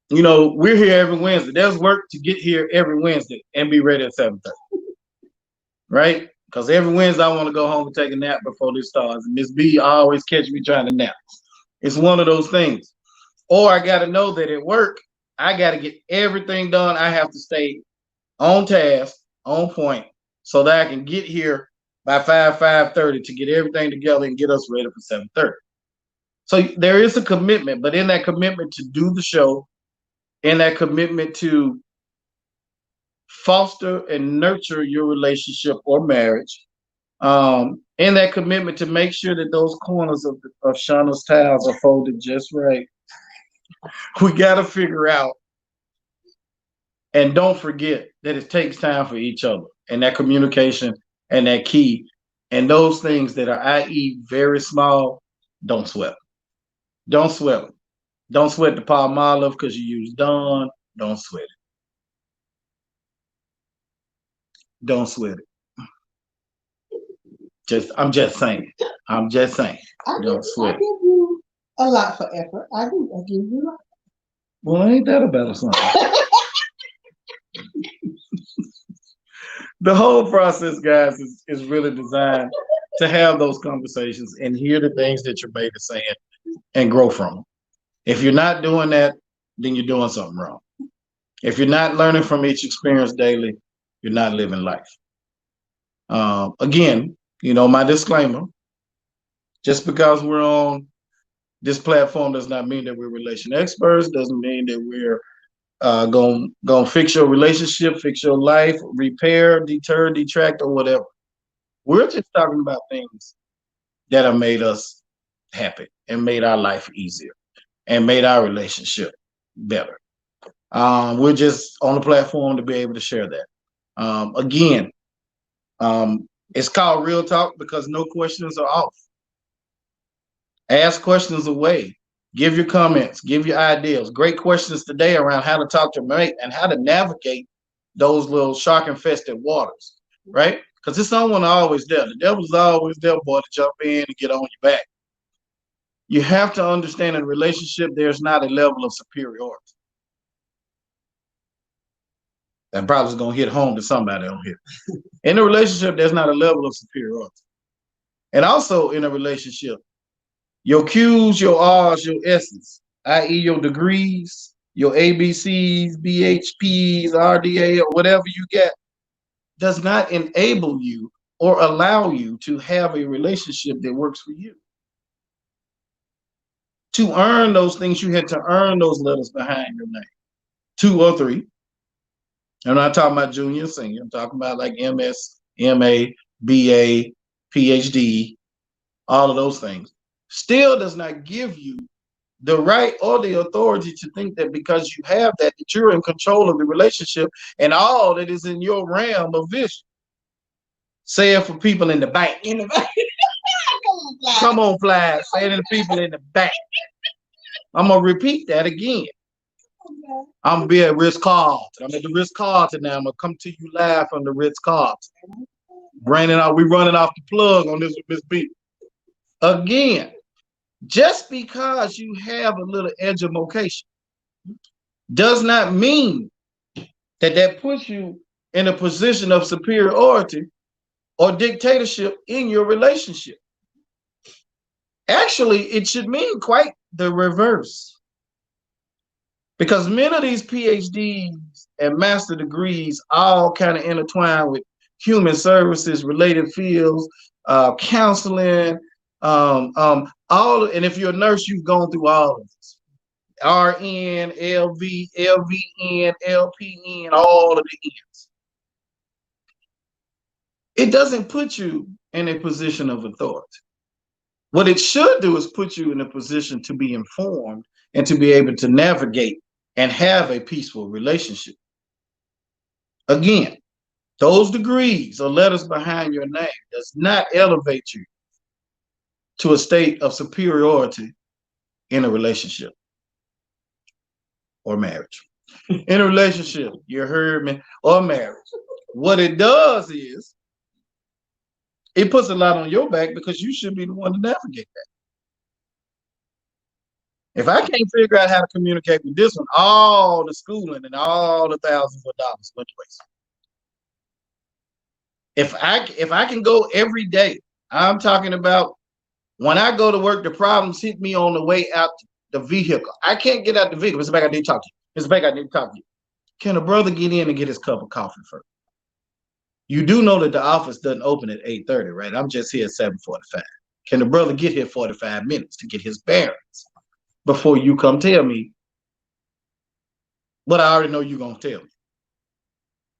we're here every Wednesday. There's work to get here every Wednesday and be ready at 7:30, right? Because every Wednesday I want to go home and take a nap before this starts. And Miss B always catch me trying to nap. It's one of those things. Or I got to know that at work, I got to get everything done. I have to stay on task, on point, so that I can get here by 5:30 to get everything together and get us ready for 7:30. So there is a commitment, but in that commitment to do the show, in that commitment to foster and nurture your relationship or marriage, in that commitment to make sure that those corners of Shauna's towels are folded just right, we got to figure out and don't forget that it takes time for each other and that communication and that key and those things that are, i.e., very small, don't sweat. Don't sweat them. Don't sweat the palm olive because you use Dawn. Don't sweat it. Don't sweat it. I'm just saying. I'm just saying. Don't sweat I it. give you a lot for effort. I do. I give you a lot. Well, ain't that about something? The whole process, guys, is really designed to have those conversations and hear the things that your baby's saying and grow from them. If you're not doing that, then you're doing something wrong. If you're not learning from each experience daily, you're not living life. Again, my disclaimer, just because we're on this platform does not mean that we're relation experts, doesn't mean that we're going to fix your relationship, fix your life, repair, deter, detract, or whatever. We're just talking about things that have made us happy and made our life easier and made our relationship better. We're just on the platform to be able to share that. Again, it's called Real Talk because no questions are off. Ask questions away. Give your comments. Give your ideas. Great questions today around how to talk to mate and how to navigate those little shark-infested waters, right? Because it's someone always there. The devil's always there, boy, to jump in and get on your back. You have to understand in a relationship, there's not a level of superiority. That probably is going to hit home to somebody on here. In a relationship, there's not a level of superiority. And also in a relationship, your Q's, your R's, your S's, i.e. your degrees, your ABCs, BHPs, RDA, or whatever you get, does not enable you or allow you to have a relationship that works for you. To earn those things, you had to earn those letters behind your name. 2 or 3. I'm not talking about junior and senior. I'm talking about like MS, MA, BA, PhD, all of those things. Still does not give you the right or the authority to think that because you have that you're in control of the relationship and all that is in your realm of vision. Say it for people in the back. In the back. Come on, Fly. Say it to the people in the back. I'm going to repeat that again. Okay. I'm going to be at Ritz-Carlton. I'm at the Ritz-Carlton now. I'm going to come to you live from the Ritz-Carlton. We're running off the plug on this with Miss B. Again, just because you have a little education does not mean that puts you in a position of superiority or dictatorship in your relationship. Actually, it should mean quite the reverse. Because many of these PhDs and master degrees all kind of intertwine with human services, related fields, counseling, all. And if you're a nurse, you've gone through all of this. RN, LV, LVN, LPN, all of the N's. It doesn't put you in a position of authority. What it should do is put you in a position to be informed and to be able to navigate and have a peaceful relationship. Again, those degrees or letters behind your name does not elevate you to a state of superiority in a relationship or marriage. In a relationship, you heard me, or marriage. What it does is it puts a lot on your back because you should be the one to navigate that. If I can't figure out how to communicate with this one, all the schooling and all the thousands of dollars went to waste. If I can go every day, I'm talking about when I go to work, the problems hit me on the way out the vehicle. I can't get out the vehicle. Mr. Beck, I need to talk to you. Mr. Beck, I need to talk to you. Can a brother get in and get his cup of coffee first? You do know that the office doesn't open at 8:30, right? I'm just here at 7:45. Can the brother get here 45 minutes to get his bearings before you come tell me what I already know you're going to tell me?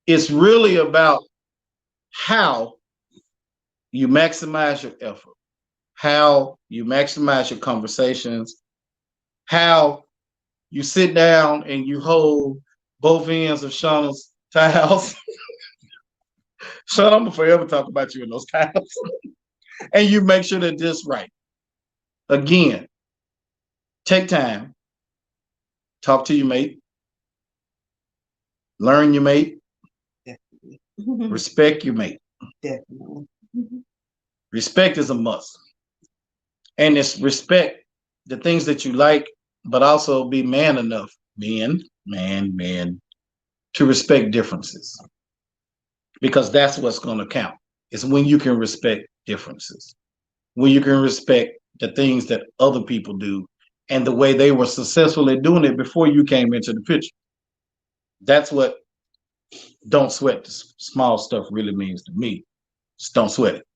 It's really about how you maximize your effort, how you maximize your conversations, how you sit down and you hold both ends of Shauna's towels. Shauna, I'm gonna forever talk about you in those towels. And you make sure that this right. Again, take time, talk to your mate, learn your mate, respect your mate. Definitely. Respect is a must. And it's respect the things that you like, but also be man enough, men, to respect differences. Because that's what's going to count. It's when you can respect differences, when you can respect the things that other people do and the way they were successful at doing it before you came into the picture. That's what don't sweat the small stuff really means to me. Just don't sweat it.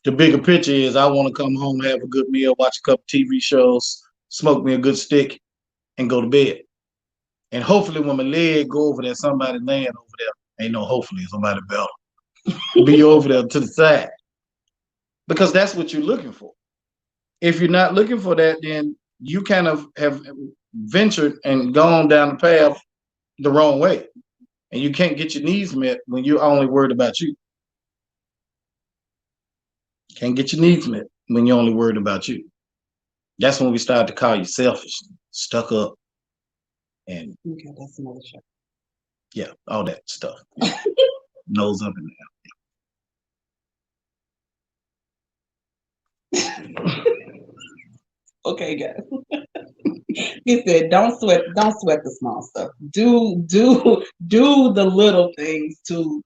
The bigger picture is I want to come home, have a good meal, watch a couple TV shows, smoke me a good stick, and go to bed. And hopefully when my leg go over there, somebody laying over there, ain't no hopefully, somebody better, be over there to the side. Because that's what you're looking for. If you're not looking for that, then you kind of have ventured and gone down the path the wrong way. And you can't get your needs met when you're only worried about you. Can't get your needs met when you're only worried about you. That's when we start to call you selfish, stuck up, and Okay, that's another show. yeah, all that stuff. Nose up in there. Okay, guys. He said, don't sweat the small stuff. Do the little things to,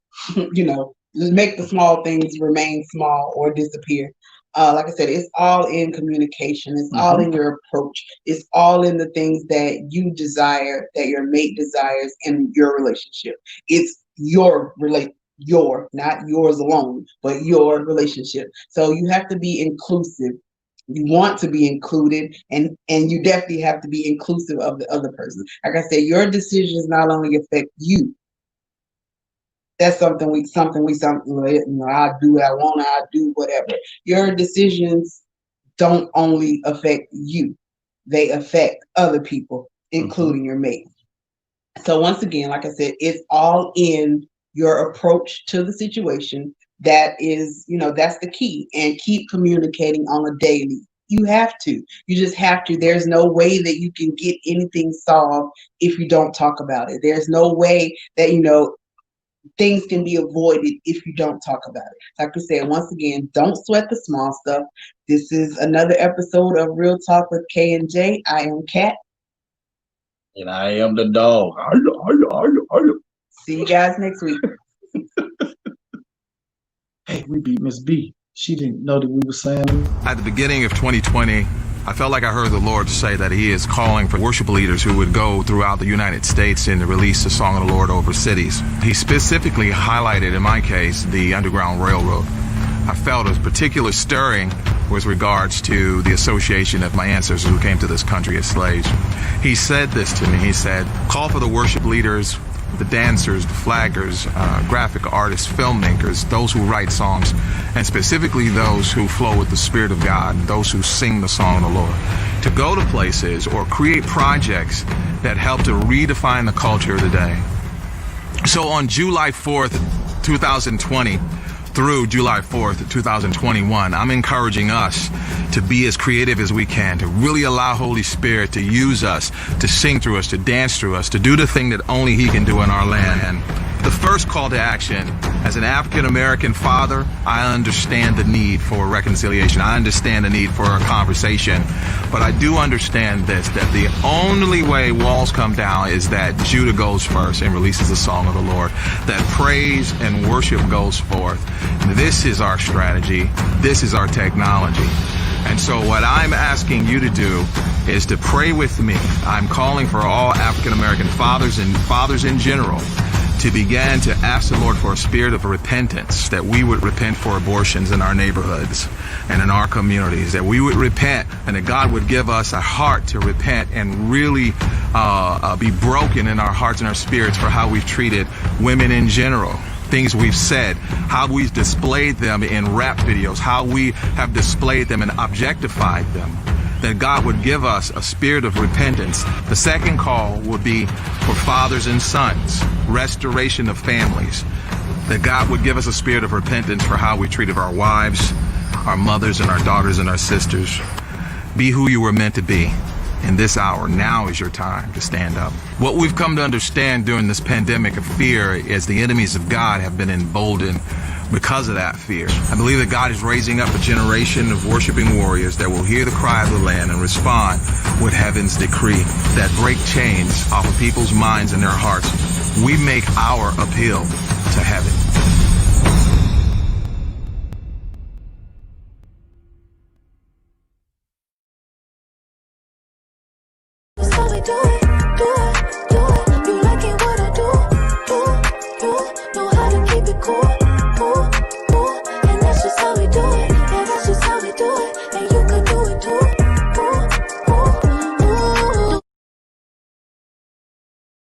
make the small things remain small or disappear. Like I said, it's all in communication. It's all in your approach. It's all in the things that you desire, that your mate desires in your relationship. It's not yours alone, but your relationship. So you have to be inclusive. You want to be included, and you definitely have to be inclusive of the other person. Like I said, your decisions not only affect you. That's something I do what I want, I do whatever. Your decisions don't only affect you, they affect other people, including your mate. So once again, like I said, it's all in your approach to the situation. That is, that's the key. And keep communicating on a daily. You have to. You just have to. There's no way that you can get anything solved if you don't talk about it. There's no way that, things can be avoided if you don't talk about it. Like I said, once again, don't sweat the small stuff. This is another episode of Real Talk with K and J. I am Kat. And I am the dog. See you guys next week. Hey, we beat Miss B. She didn't know that we were saying it. At the beginning of 2020, I felt like I heard the Lord say that he is calling for worship leaders who would go throughout the United States and release the song of the Lord over cities. He specifically highlighted, in my case, the Underground Railroad. I felt a particular stirring with regards to the association of my ancestors who came to this country as slaves. He said this to me. He said, call for the worship leaders the dancers, the flaggers, graphic artists, filmmakers, those who write songs, and specifically those who flow with the Spirit of God, those who sing the song of the Lord, to go to places or create projects that help to redefine the culture of the day. So on July 4th, 2020, through July 4th, 2021, I'm encouraging us to be as creative as we can, to really allow Holy Spirit to use us, to sing through us, to dance through us, to do the thing that only He can do in our land. And the first call to action, as an African-American father, I understand the need for reconciliation. I understand the need for a conversation. But I do understand this, that the only way walls come down is that Judah goes first and releases the song of the Lord, that praise and worship goes forth. This is our strategy. This is our technology. And so what I'm asking you to do is to pray with me. I'm calling for all African-American fathers and fathers in general to begin to ask the Lord for a spirit of repentance, that we would repent for abortions in our neighborhoods and in our communities, that we would repent and that God would give us a heart to repent and really be broken in our hearts and our spirits for how we've treated women in general. Things we've said, how we've displayed them in rap videos, how we have displayed them and objectified them, that God would give us a spirit of repentance. The second call would be for fathers and sons, restoration of families, that God would give us a spirit of repentance for how we treated our wives, our mothers, and our daughters and our sisters. Be who you were meant to be. In this hour, now is your time to stand up. What we've come to understand during this pandemic of fear is the enemies of God have been emboldened because of that fear. I believe that God is raising up a generation of worshiping warriors that will hear the cry of the land and respond with heaven's decree that break chains off of people's minds and their hearts. We make our appeal to heaven.